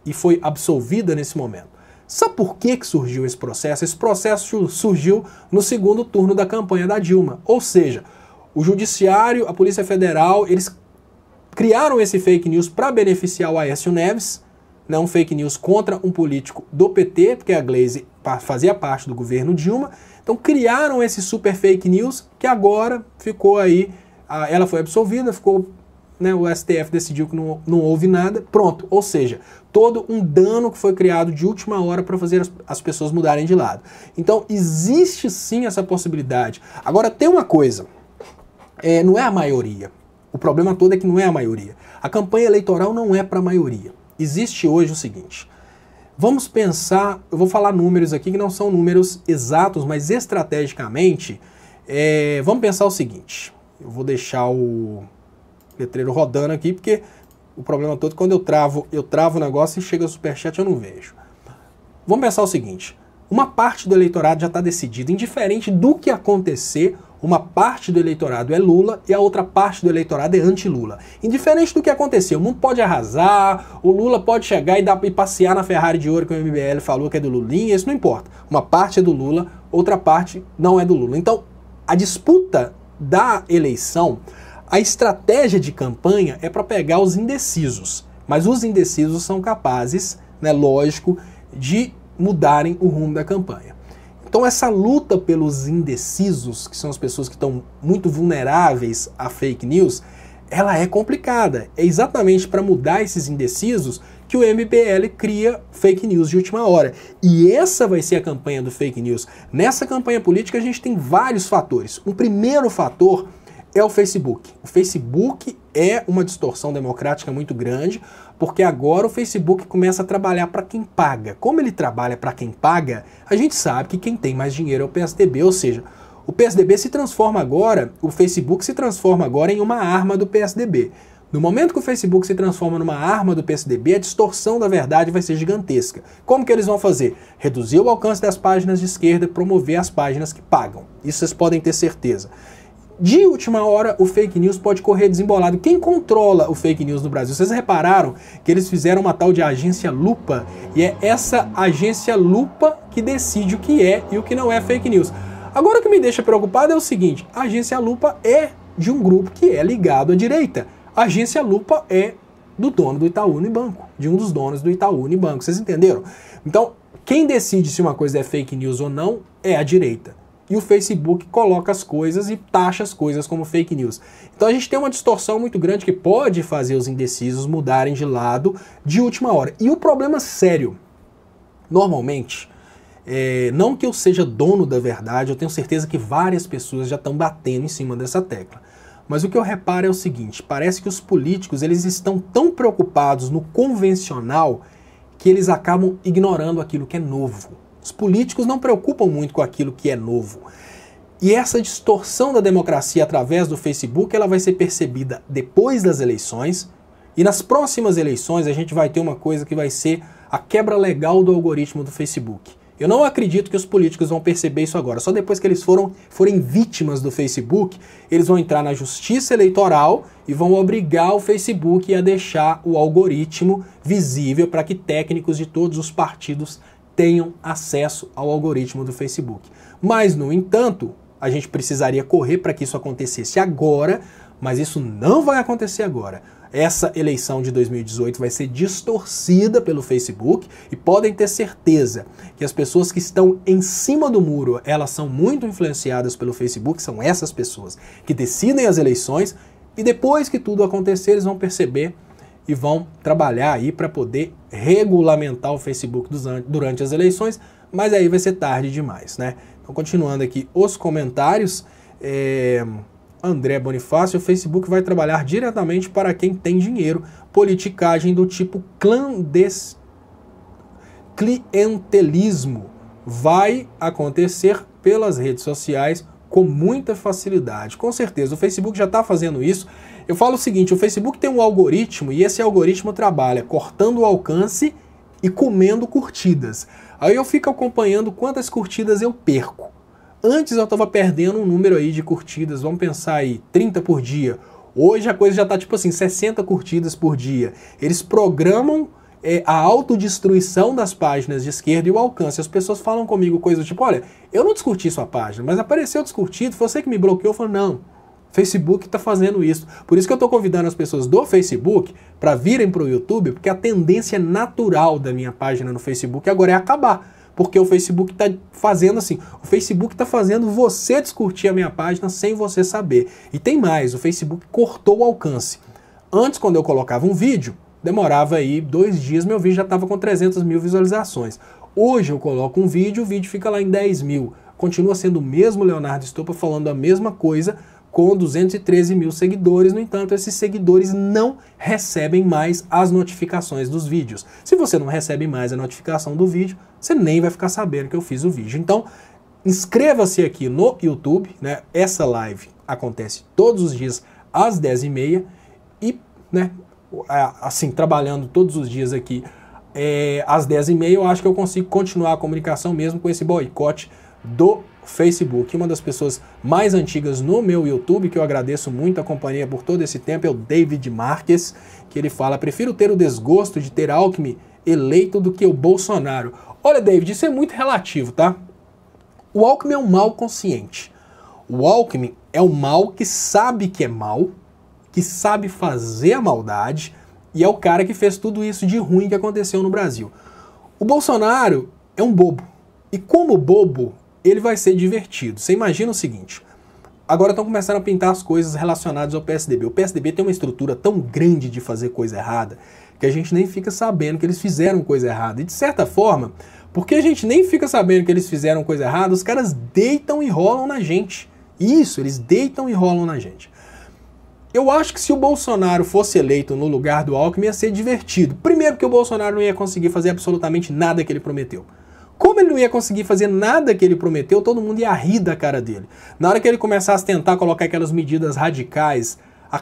e foi absolvida nesse momento. Sabe por que surgiu esse processo? Esse processo surgiu no segundo turno da campanha da Dilma, ou seja, o Judiciário, a Polícia Federal, eles criaram esse fake news para beneficiar o Aécio Neves, né, um fake news contra um político do PT, porque a Glaze fazia parte do governo Dilma. Então criaram esse super fake news que agora ficou aí, ela foi absolvida, ficou, né, o STF decidiu que não houve nada, pronto. Ou seja, todo um dano que foi criado de última hora para fazer as pessoas mudarem de lado. Então existe sim essa possibilidade. Agora tem uma coisa, não é a maioria. O problema todo é que não é a maioria. A campanha eleitoral não é para a maioria. Existe hoje o seguinte, vamos pensar, eu vou falar números aqui que não são números exatos, mas estrategicamente, vamos pensar o seguinte, eu vou deixar o letreiro rodando aqui, porque o problema todo é quando eu travo o negócio e chega o superchat eu não vejo. Vamos pensar o seguinte, uma parte do eleitorado já está decidida. Indiferente do que acontecer, uma parte do eleitorado é Lula e a outra parte do eleitorado é anti-Lula. Indiferente do que acontecer, o mundo pode arrasar, o Lula pode chegar e passear na Ferrari de ouro que o MBL falou que é do Lulinha, isso não importa. Uma parte é do Lula, outra parte não é do Lula. Então, a disputa da eleição, a estratégia de campanha é para pegar os indecisos. Mas os indecisos são capazes, né, lógico, de mudarem o rumo da campanha. Então essa luta pelos indecisos, que são as pessoas que estão muito vulneráveis a fake news, ela é complicada. É exatamente para mudar esses indecisos que o MBL cria fake news de última hora. E essa vai ser a campanha do fake news. Nessa campanha política a gente tem vários fatores. O primeiro fator é o Facebook. O Facebook é uma distorção democrática muito grande, porque agora o Facebook começa a trabalhar para quem paga. Como ele trabalha para quem paga, a gente sabe que quem tem mais dinheiro é o PSDB, ou seja, o PSDB se transforma agora, o Facebook se transforma agora em uma arma do PSDB. No momento que o Facebook se transforma numa arma do PSDB, a distorção da verdade vai ser gigantesca. Como que eles vão fazer? Reduzir o alcance das páginas de esquerda e promover as páginas que pagam. Isso vocês podem ter certeza. De última hora, o fake news pode correr desembolado. Quem controla o fake news no Brasil? Vocês repararam que eles fizeram uma tal de agência lupa, e é essa agência lupa que decide o que é e o que não é fake news. Agora o que me deixa preocupado é o seguinte, a agência lupa é de um grupo que é ligado à direita. A agência lupa é do dono do Itaú Unibanco, de um dos donos do Itaú Unibanco. Vocês entenderam? Então, quem decide se uma coisa é fake news ou não é a direita. E o Facebook coloca as coisas e taxa as coisas como fake news. Então a gente tem uma distorção muito grande que pode fazer os indecisos mudarem de lado de última hora. E o problema sério, normalmente, não que eu seja dono da verdade, eu tenho certeza que várias pessoas já estão batendo em cima dessa tecla. Mas o que eu reparo é o seguinte, parece que os políticos eles estão tão preocupados no convencional que eles acabam ignorando aquilo que é novo. Os políticos não preocupam muito com aquilo que é novo. E essa distorção da democracia através do Facebook, ela vai ser percebida depois das eleições. E nas próximas eleições a gente vai ter uma coisa que vai ser a quebra legal do algoritmo do Facebook. Eu não acredito que os políticos vão perceber isso agora. Só depois que eles forem vítimas do Facebook, eles vão entrar na justiça eleitoral e vão obrigar o Facebook a deixar o algoritmo visível para que técnicos de todos os partidos tenham acesso ao algoritmo do Facebook. Mas, no entanto, a gente precisaria correr para que isso acontecesse agora, mas isso não vai acontecer agora. Essa eleição de 2018 vai ser distorcida pelo Facebook e podem ter certeza que as pessoas que estão em cima do muro, elas são muito influenciadas pelo Facebook, são essas pessoas que decidem as eleições e depois que tudo acontecer, eles vão perceber e vão trabalhar aí para poder regulamentar o Facebook durante as eleições, mas aí vai ser tarde demais, né? Então, continuando aqui os comentários, André Bonifácio, o Facebook vai trabalhar diretamente para quem tem dinheiro, politicagem do tipo clientelismo vai acontecer pelas redes sociais com muita facilidade. Com certeza, o Facebook já está fazendo isso. Eu falo o seguinte, o Facebook tem um algoritmo e esse algoritmo trabalha cortando o alcance e comendo curtidas. Aí eu fico acompanhando quantas curtidas eu perco. Antes eu estava perdendo um número aí de curtidas, vamos pensar aí, 30 por dia. Hoje a coisa já está tipo assim, 60 curtidas por dia. Eles programam a autodestruição das páginas de esquerda e o alcance. As pessoas falam comigo coisas tipo, olha, eu não descurti sua página, mas apareceu descurtido, foi você que me bloqueou. Eu falo, não, Facebook está fazendo isso. Por isso que eu estou convidando as pessoas do Facebook para virem para o YouTube, porque a tendência natural da minha página no Facebook agora é acabar. Porque o Facebook está fazendo assim, o Facebook está fazendo você descurtir a minha página sem você saber. E tem mais, o Facebook cortou o alcance. Antes, quando eu colocava um vídeo, demorava aí 2 dias, meu vídeo já estava com 300 mil visualizações. Hoje eu coloco um vídeo, o vídeo fica lá em 10 mil. Continua sendo o mesmo Leonardo Estopa falando a mesma coisa, com 213 mil seguidores. No entanto, esses seguidores não recebem mais as notificações dos vídeos. Se você não recebe mais a notificação do vídeo, você nem vai ficar sabendo que eu fiz o vídeo. Então, inscreva-se aqui no YouTube, né? Essa live acontece todos os dias às 10h30 e, né, assim, trabalhando todos os dias aqui às 10h30 eu acho que eu consigo continuar a comunicação mesmo com esse boicote do Facebook. Uma das pessoas mais antigas no meu YouTube, que eu agradeço muito a companhia por todo esse tempo, é o David Marques, que ele fala: prefiro ter o desgosto de ter Alckmin eleito do que o Bolsonaro. Olha, David, isso é muito relativo, tá? O Alckmin é um mal consciente. O Alckmin é um mal que sabe que é mal, que sabe fazer a maldade, e é o cara que fez tudo isso de ruim que aconteceu no Brasil. O Bolsonaro é um bobo. E como bobo, ele vai ser divertido. Você imagina o seguinte: agora estão começando a pintar as coisas relacionadas ao PSDB. O PSDB tem uma estrutura tão grande de fazer coisa errada que a gente nem fica sabendo que eles fizeram coisa errada. E de certa forma, porque a gente nem fica sabendo que eles fizeram coisa errada, os caras deitam e rolam na gente. Isso, eles deitam e rolam na gente. Eu acho que se o Bolsonaro fosse eleito no lugar do Alckmin ia ser divertido. Primeiro que o Bolsonaro não ia conseguir fazer absolutamente nada que ele prometeu. Como ele não ia conseguir fazer nada que ele prometeu, todo mundo ia rir da cara dele. Na hora que ele começasse a tentar colocar aquelas medidas radicais,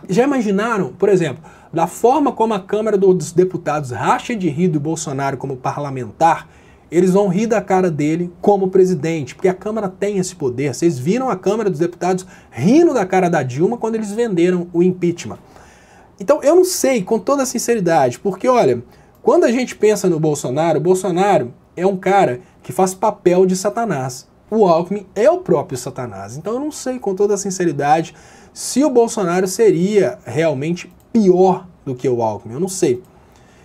já imaginaram, por exemplo, da forma como a Câmara dos Deputados racha de rir do Bolsonaro como parlamentar, eles vão rir da cara dele como presidente, porque a Câmara tem esse poder. Vocês viram a Câmara dos Deputados rindo da cara da Dilma quando eles venderam o impeachment. Então eu não sei, com toda sinceridade, porque olha, quando a gente pensa no Bolsonaro, o Bolsonaro é um cara que faz papel de Satanás. O Alckmin é o próprio Satanás. Então eu não sei, com toda sinceridade, se o Bolsonaro seria realmente pior do que o Alckmin. Eu não sei.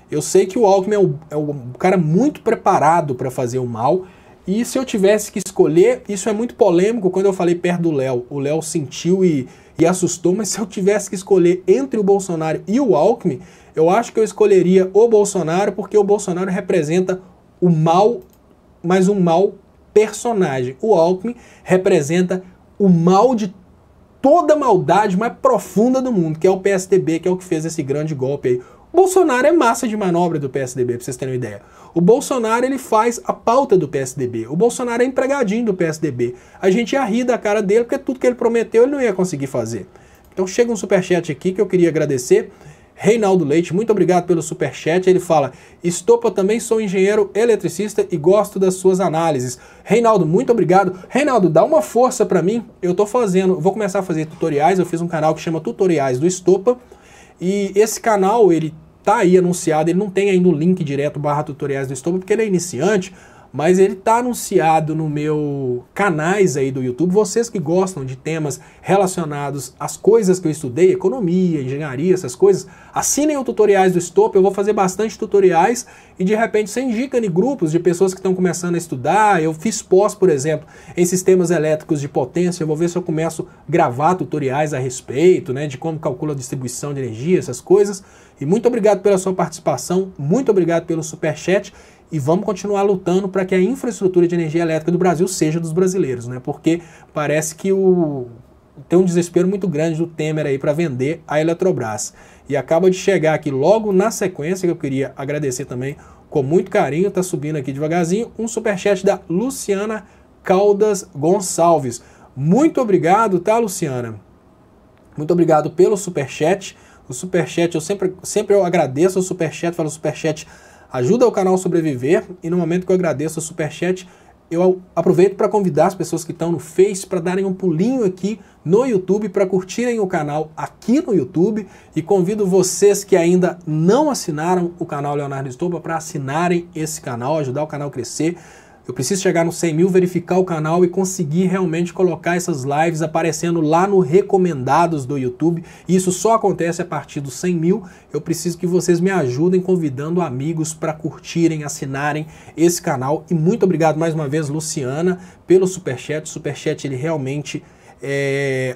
Eu sei que o Alckmin é um cara muito preparado para fazer o mal. E se eu tivesse que escolher, isso é muito polêmico, quando eu falei perto do Léo, o Léo sentiu e assustou, mas se eu tivesse que escolher entre o Bolsonaro e o Alckmin, eu acho que eu escolheria o Bolsonaro, porque o Bolsonaro representa o mal, mas um mal personagem. O Alckmin representa o mal de toda a maldade mais profunda do mundo, que é o PSDB, que é o que fez esse grande golpe aí. O Bolsonaro é massa de manobra do PSDB, pra vocês terem uma ideia. O Bolsonaro, ele faz a pauta do PSDB. O Bolsonaro é empregadinho do PSDB. A gente ia rir da cara dele, porque tudo que ele prometeu ele não ia conseguir fazer. Então chega um superchat aqui que eu queria agradecer. Reinaldo Leite, muito obrigado pelo superchat. Ele fala: Estopa, também sou engenheiro eletricista e gosto das suas análises. Reinaldo, muito obrigado. Reinaldo, dá uma força pra mim. Eu tô fazendo, vou começar a fazer tutoriais. Eu fiz um canal que chama Tutoriais do Estopa. E esse canal, ele tá aí anunciado, ele não tem ainda o link direto /tutoriais do Estopa, porque ele é iniciante, mas ele tá anunciado no meu canais aí do YouTube. Vocês que gostam de temas relacionados às coisas que eu estudei, economia, engenharia, essas coisas, assinem o Tutoriais do Estopa. Eu vou fazer bastante tutoriais e de repente você indica em grupos de pessoas que estão começando a estudar. Eu fiz pós, por exemplo, em sistemas elétricos de potência. Eu vou ver se eu começo a gravar tutoriais a respeito, né, de como calcula a distribuição de energia, essas coisas. E muito obrigado pela sua participação, muito obrigado pelo superchat. E vamos continuar lutando para que a infraestrutura de energia elétrica do Brasil seja dos brasileiros, né? Porque parece que tem um desespero muito grande do Temer aí para vender a Eletrobras. E acaba de chegar aqui logo na sequência, que eu queria agradecer também com muito carinho, tá subindo aqui devagarzinho, um superchat da Luciana Caldas Gonçalves. Muito obrigado, tá, Luciana? Muito obrigado pelo superchat. O superchat, eu sempre eu agradeço o superchat, falo superchat ajuda o canal a sobreviver, e no momento que eu agradeço o superchat, eu aproveito para convidar as pessoas que estão no Face para darem um pulinho aqui no YouTube, para curtirem o canal aqui no YouTube, e convido vocês que ainda não assinaram o canal Leonardo Estopa para assinarem esse canal, ajudar o canal a crescer. Eu preciso chegar nos 100 mil, verificar o canal e conseguir realmente colocar essas lives aparecendo lá no recomendados do YouTube. E isso só acontece a partir dos 100 mil. Eu preciso que vocês me ajudem convidando amigos para curtirem, assinarem esse canal. E muito obrigado mais uma vez, Luciana, pelo superchat. O superchat, ele realmente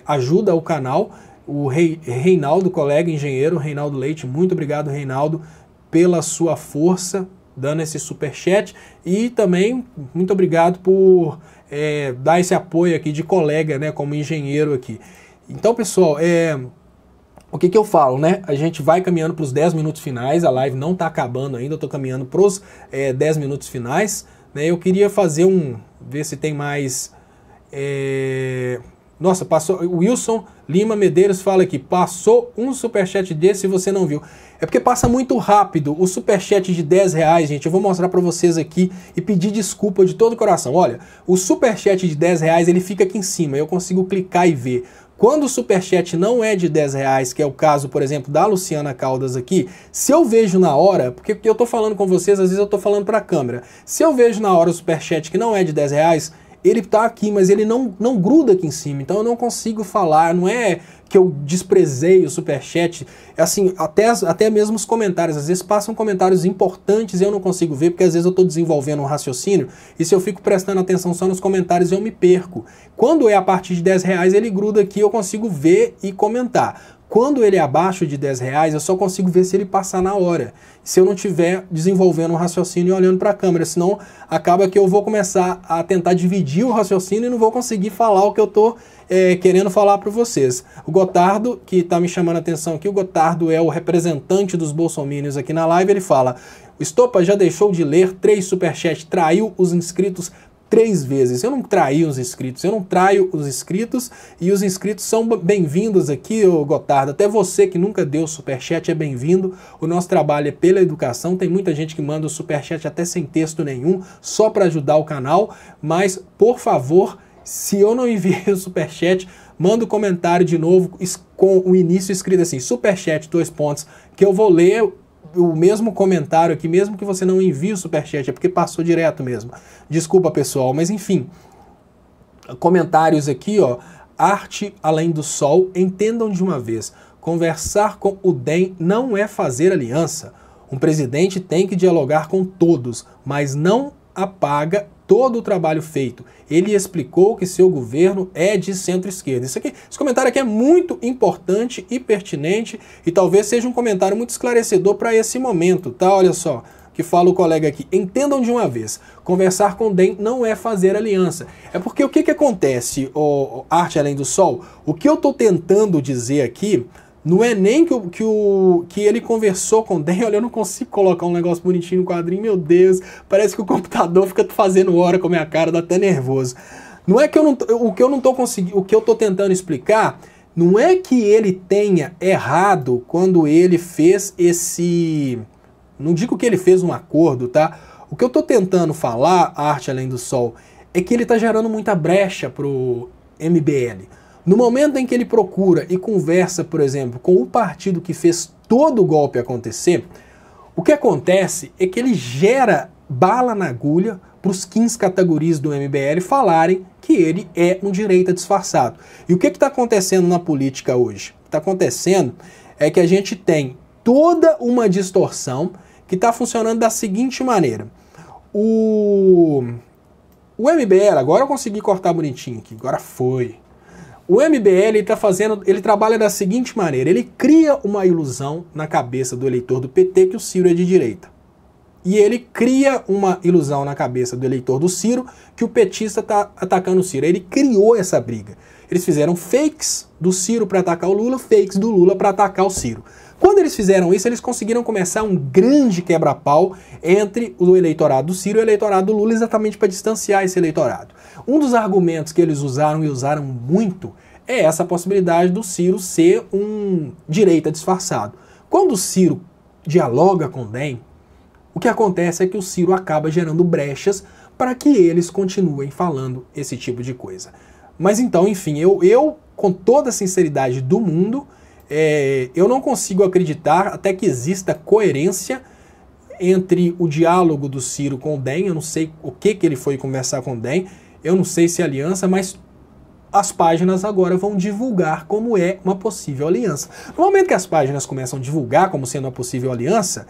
ajuda o canal. O Reinaldo, colega engenheiro, Reinaldo Leite, muito obrigado, Reinaldo, pela sua força, dando esse superchat, e também muito obrigado por dar esse apoio aqui de colega, né, como engenheiro aqui. Então, pessoal, o que eu falo, né? A gente vai caminhando para os 10 minutos finais, a live não está acabando ainda, eu estou caminhando para os 10 minutos finais, né? Eu queria fazer ver se tem mais Nossa, passou. O Wilson Lima Medeiros fala aqui, passou um superchat desse e você não viu. É porque passa muito rápido. O superchat de R$10, gente, eu vou mostrar pra vocês aqui e pedir desculpa de todo o coração. Olha, o superchat de R$10, ele fica aqui em cima, eu consigo clicar e ver. Quando o superchat não é de R$10, que é o caso, por exemplo, da Luciana Caldas aqui, se eu vejo na hora, porque eu tô falando com vocês, às vezes eu tô falando pra câmera, se eu vejo na hora o superchat que não é de R$10, ele tá aqui, mas ele não gruda aqui em cima, então eu não consigo falar, não é que eu desprezei o superchat, assim, até mesmo os comentários, às vezes passam comentários importantes e eu não consigo ver, porque às vezes eu tô desenvolvendo um raciocínio, e se eu fico prestando atenção só nos comentários eu me perco. Quando é a partir de R$10, ele gruda aqui, eu consigo ver e comentar. Quando ele é abaixo de R$10, eu só consigo ver se ele passar na hora. Se eu não estiver desenvolvendo um raciocínio e olhando para a câmera, senão acaba que eu vou começar a tentar dividir o raciocínio e não vou conseguir falar o que eu estou querendo falar para vocês. O Gotardo, que está me chamando a atenção aqui, o Gotardo é o representante dos bolsominions aqui na live, ele fala: o Estopa já deixou de ler 3 superchats, traiu os inscritos 3 vezes. Eu não traí os inscritos, eu não traio os inscritos, e os inscritos são bem-vindos aqui, ô Gotardo. Até você que nunca deu superchat é bem-vindo. O nosso trabalho é pela educação, tem muita gente que manda o superchat até sem texto nenhum, só para ajudar o canal, mas, por favor, se eu não enviei o superchat, manda um comentário de novo com o início escrito assim, superchat, 2 pontos, que eu vou ler o mesmo comentário aqui, mesmo que você não envie o superchat, é porque passou direto mesmo. Desculpa, pessoal, mas enfim. Comentários aqui, ó. Arte além do sol, entendam de uma vez. Conversar com o DEM não é fazer aliança. Um presidente tem que dialogar com todos, mas não apaga todo o trabalho feito. Ele explicou que seu governo é de centro-esquerda. Esse comentário aqui é muito importante e pertinente e talvez seja um comentário muito esclarecedor para esse momento, tá? Olha só, que fala o colega aqui. Entendam de uma vez, conversar com o DEM não é fazer aliança. É porque o que acontece, Arte Além do Sol? O que eu estou tentando dizer aqui não é nem que ele conversou com o DEM. Olha, eu não consigo colocar um negócio bonitinho no quadrinho, meu Deus, parece que o computador fica fazendo hora com a minha cara, dá até nervoso. Não é que o que eu não tô conseguindo, o que eu tô tentando explicar, não é que ele tenha errado quando ele fez esse, não digo que ele fez um acordo, tá? O que eu tô tentando falar, Arte Além do Sol, é que ele tá gerando muita brecha pro MBL. No momento em que ele procura e conversa, por exemplo, com o partido que fez todo o golpe acontecer, o que acontece é que ele gera bala na agulha para os 15 categorias do MBL falarem que ele é um direita disfarçado. E o que está acontecendo na política hoje? O que está acontecendo é que a gente tem toda uma distorção que está funcionando da seguinte maneira. O MBL, agora eu consegui cortar bonitinho aqui, agora foi. O MBL ele trabalha da seguinte maneira, ele cria uma ilusão na cabeça do eleitor do PT que o Ciro é de direita. E ele cria uma ilusão na cabeça do eleitor do Ciro que o petista está atacando o Ciro. Ele criou essa briga. Eles fizeram fakes do Ciro para atacar o Lula, fakes do Lula para atacar o Ciro. Quando eles fizeram isso, eles conseguiram começar um grande quebra-pau entre o eleitorado do Ciro e o eleitorado do Lula, exatamente para distanciar esse eleitorado. Um dos argumentos que eles usaram, e usaram muito, é essa possibilidade do Ciro ser um direita disfarçado. Quando o Ciro dialoga com o DEM, o que acontece é que o Ciro acaba gerando brechas para que eles continuem falando esse tipo de coisa. Mas então, enfim, eu com toda a sinceridade do mundo, eu não consigo acreditar até que exista coerência entre o diálogo do Ciro com o DEM. Eu não sei o que ele foi conversar com o DEM, eu não sei se é aliança, mas as páginas agora vão divulgar como é uma possível aliança. No momento que as páginas começam a divulgar como sendo uma possível aliança,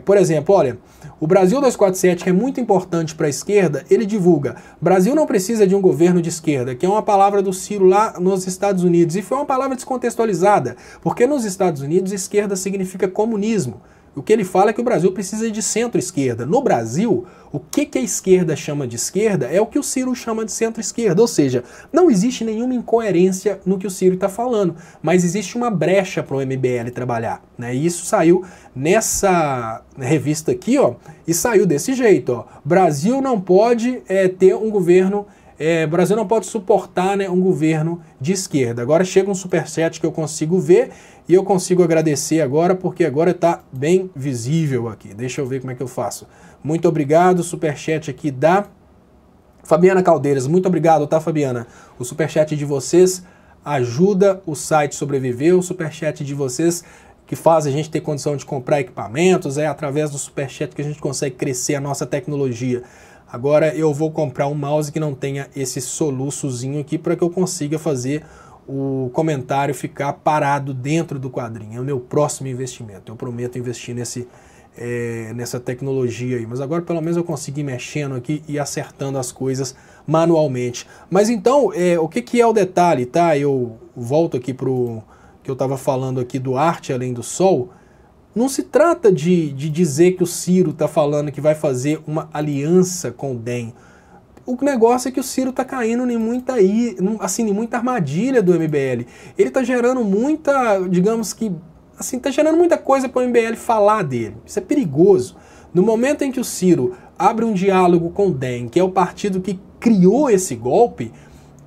por exemplo, olha, o Brasil 247, que é muito importante para a esquerda, ele divulga: Brasil não precisa de um governo de esquerda, que é uma palavra do Ciro lá nos Estados Unidos, e foi uma palavra descontextualizada, porque nos Estados Unidos esquerda significa comunismo. O que ele fala é que o Brasil precisa de centro-esquerda. No Brasil, o que a esquerda chama de esquerda é o que o Ciro chama de centro-esquerda. Ou seja, não existe nenhuma incoerência no que o Ciro está falando, mas existe uma brecha para o MBL trabalhar, né? E isso saiu nessa revista aqui, ó, e saiu desse jeito, ó. Brasil não pode ter um governo O Brasil não pode suportar, né, um governo de esquerda. Agora chega um superchat que eu consigo ver e eu consigo agradecer agora, porque agora está bem visível aqui. Deixa eu ver como é que eu faço. Muito obrigado, superchat aqui da Fabiana Caldeiras. Muito obrigado, tá, Fabiana? O superchat de vocês ajuda o site sobreviver, o superchat de vocês que faz a gente ter condição de comprar equipamentos, é através do superchat que a gente consegue crescer a nossa tecnologia. Agora eu vou comprar um mouse que não tenha esse soluçozinho aqui para que eu consiga fazer o comentário ficar parado dentro do quadrinho. É o meu próximo investimento. Eu prometo investir nessa tecnologia aí. Mas agora pelo menos eu consigo ir mexendo aqui e acertando as coisas manualmente. Mas então, o que é o detalhe, tá? Eu volto aqui pro que eu estava falando aqui do Arte Além do Sol. Não se trata de dizer que o Ciro está falando que vai fazer uma aliança com o DEM. O negócio é que o Ciro está caindo em muita armadilha do MBL. Ele está gerando muita, digamos que, assim, está gerando muita coisa para o MBL falar dele. Isso é perigoso. No momento em que o Ciro abre um diálogo com o DEM, que é o partido que criou esse golpe,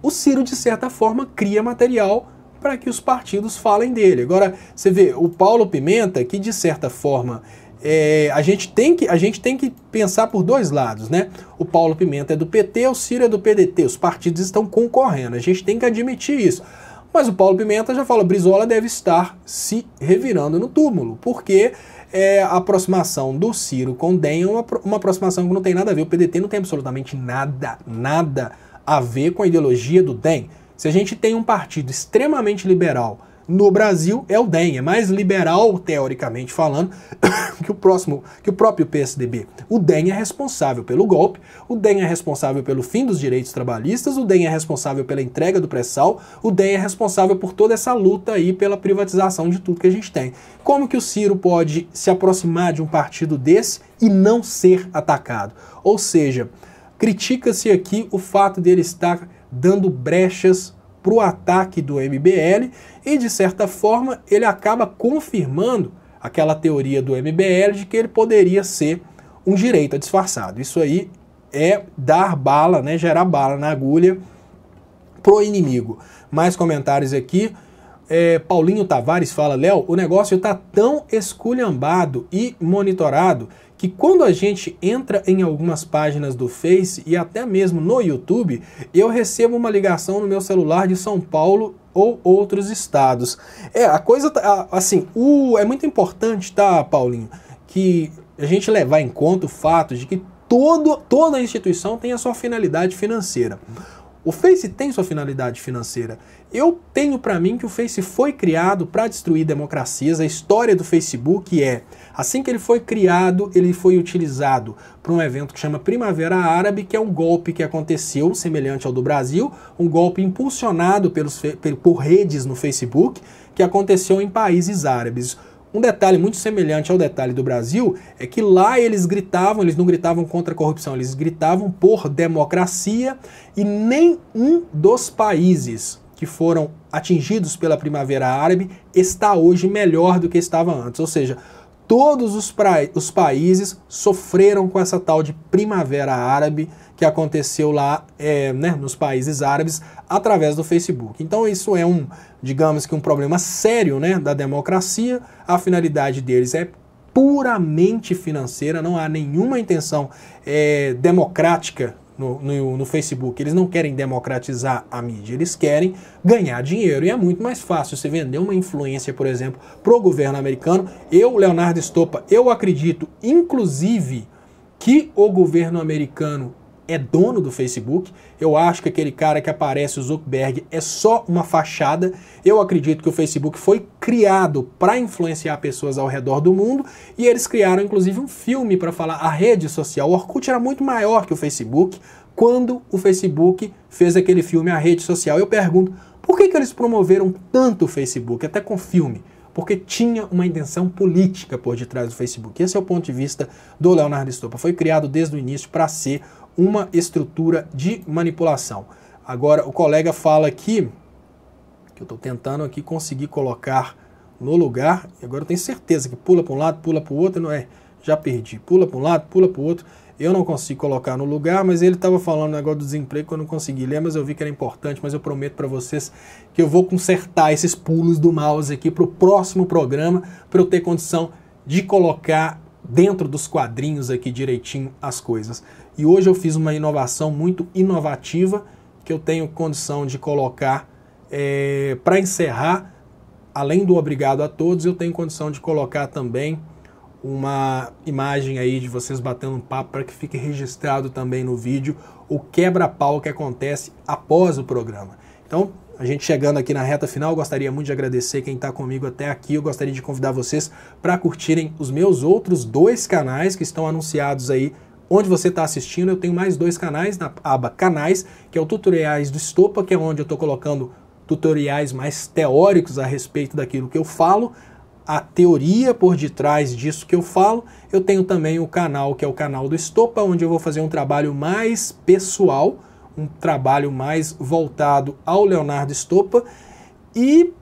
o Ciro, de certa forma, cria material para que os partidos falem dele. Agora, você vê, o Paulo Pimenta, que de certa forma, a gente tem que pensar por dois lados, né? O Paulo Pimenta é do PT, o Ciro é do PDT, os partidos estão concorrendo, a gente tem que admitir isso. Mas o Paulo Pimenta já fala, Brizola deve estar se revirando no túmulo, porque a aproximação do Ciro com o DEM é uma aproximação que não tem nada a ver, o PDT não tem absolutamente nada a ver com a ideologia do DEM. Se a gente tem um partido extremamente liberal no Brasil, é o DEM. É mais liberal, teoricamente falando, que o próprio PSDB. O DEM é responsável pelo golpe, o DEM é responsável pelo fim dos direitos trabalhistas, o DEM é responsável pela entrega do pré-sal, o DEM é responsável por toda essa luta aí pela privatização de tudo que a gente tem. Como que o Ciro pode se aproximar de um partido desse e não ser atacado? Ou seja, critica-se aqui o fato dele estar dando brechas para o ataque do MBL e, de certa forma, ele acaba confirmando aquela teoria do MBL de que ele poderia ser um direita disfarçado. Isso aí é dar bala, né, gerar bala na agulha pro inimigo. Mais comentários aqui. Paulinho Tavares fala, Léo, o negócio está tão esculhambado e monitorado que quando a gente entra em algumas páginas do Face e até mesmo no YouTube, eu recebo uma ligação no meu celular de São Paulo ou outros estados. A coisa tá, assim, é muito importante, tá, Paulinho, que a gente levar em conta o fato de que toda instituição tem a sua finalidade financeira. O Face tem sua finalidade financeira. Eu tenho para mim que o Face foi criado para destruir democracias. A história do Facebook assim que ele foi criado, ele foi utilizado para um evento que chama Primavera Árabe, que é um golpe que aconteceu, semelhante ao do Brasil, um golpe impulsionado por redes no Facebook, que aconteceu em países árabes. Um detalhe muito semelhante ao detalhe do Brasil é que lá eles não gritavam contra a corrupção, eles gritavam por democracia e nenhum dos países que foram atingidos pela Primavera Árabe está hoje melhor do que estava antes. Ou seja, todos os países sofreram com essa tal de Primavera Árabe que aconteceu lá nos países árabes através do Facebook. Então isso é digamos que um problema sério, né, da democracia. A finalidade deles é puramente financeira, não há nenhuma intenção democrática no Facebook. Eles não querem democratizar a mídia, eles querem ganhar dinheiro. E é muito mais fácil você vender uma influência, por exemplo, para o governo americano. Leonardo Estopa, eu acredito, inclusive, que o governo americano é dono do Facebook. Eu acho que aquele cara que aparece, o Zuckerberg, é só uma fachada. Eu acredito que o Facebook foi criado para influenciar pessoas ao redor do mundo e eles criaram inclusive um filme para falar a rede social. O Orkut era muito maior que o Facebook quando o Facebook fez aquele filme A Rede Social. Eu pergunto, por que eles promoveram tanto o Facebook, até com filme? Porque tinha uma intenção política por detrás do Facebook. Esse é o ponto de vista do Leonardo Estopa. Foi criado desde o início para ser uma estrutura de manipulação. Agora, o colega fala aqui, que eu estou tentando aqui conseguir colocar no lugar, e agora eu tenho certeza que pula para um lado, pula para o outro, não é? Já perdi. Pula para um lado, pula para o outro. eu não consigo colocar no lugar, mas ele estava falando o negócio do desemprego que eu não consegui ler, mas eu vi que era importante, mas eu prometo para vocês que eu vou consertar esses pulos do mouse aqui para o próximo programa, para eu ter condição de colocar dentro dos quadrinhos aqui direitinho as coisas. E hoje eu fiz uma inovação muito inovativa que eu tenho condição de colocar para encerrar, além do obrigado a todos, eu tenho condição de colocar também uma imagem aí de vocês batendo um papo para que fique registrado também no vídeo o quebra-pau que acontece após o programa. Então, a gente chegando aqui na reta final, eu gostaria muito de agradecer quem está comigo até aqui. Eu gostaria de convidar vocês para curtirem os meus outros 2 canais que estão anunciados aí onde você está assistindo. Eu tenho mais 2 canais na aba Canais, que é o Tutoriais do Estopa, que é onde eu estou colocando tutoriais mais teóricos a respeito daquilo que eu falo, a teoria por detrás disso que eu falo. Eu tenho também o canal que é o canal do Estopa, onde eu vou fazer um trabalho mais pessoal, um trabalho mais voltado ao Leonardo Estopa. E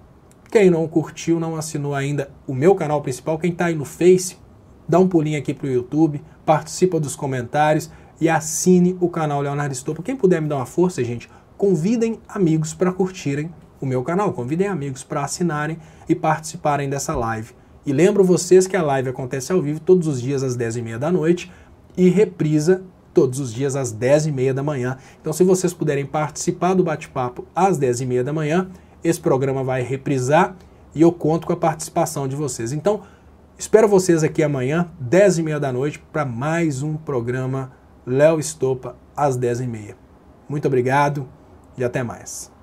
quem não curtiu, não assinou ainda o meu canal principal, quem está aí no Face, dá um pulinho aqui para o YouTube, participa dos comentários e assine o canal Leonardo Estopa. Quem puder me dar uma força, gente, convidem amigos para curtirem o meu canal, convidem amigos para assinarem e participarem dessa live. E lembro vocês que a live acontece ao vivo todos os dias às 10h30 da noite e reprisa todos os dias às 10h30 da manhã. Então, se vocês puderem participar do bate-papo às 10h30 da manhã, esse programa vai reprisar e eu conto com a participação de vocês. Então, espero vocês aqui amanhã, 10h30 da noite, para mais um programa Léo Estopa às 10h30. Muito obrigado e até mais.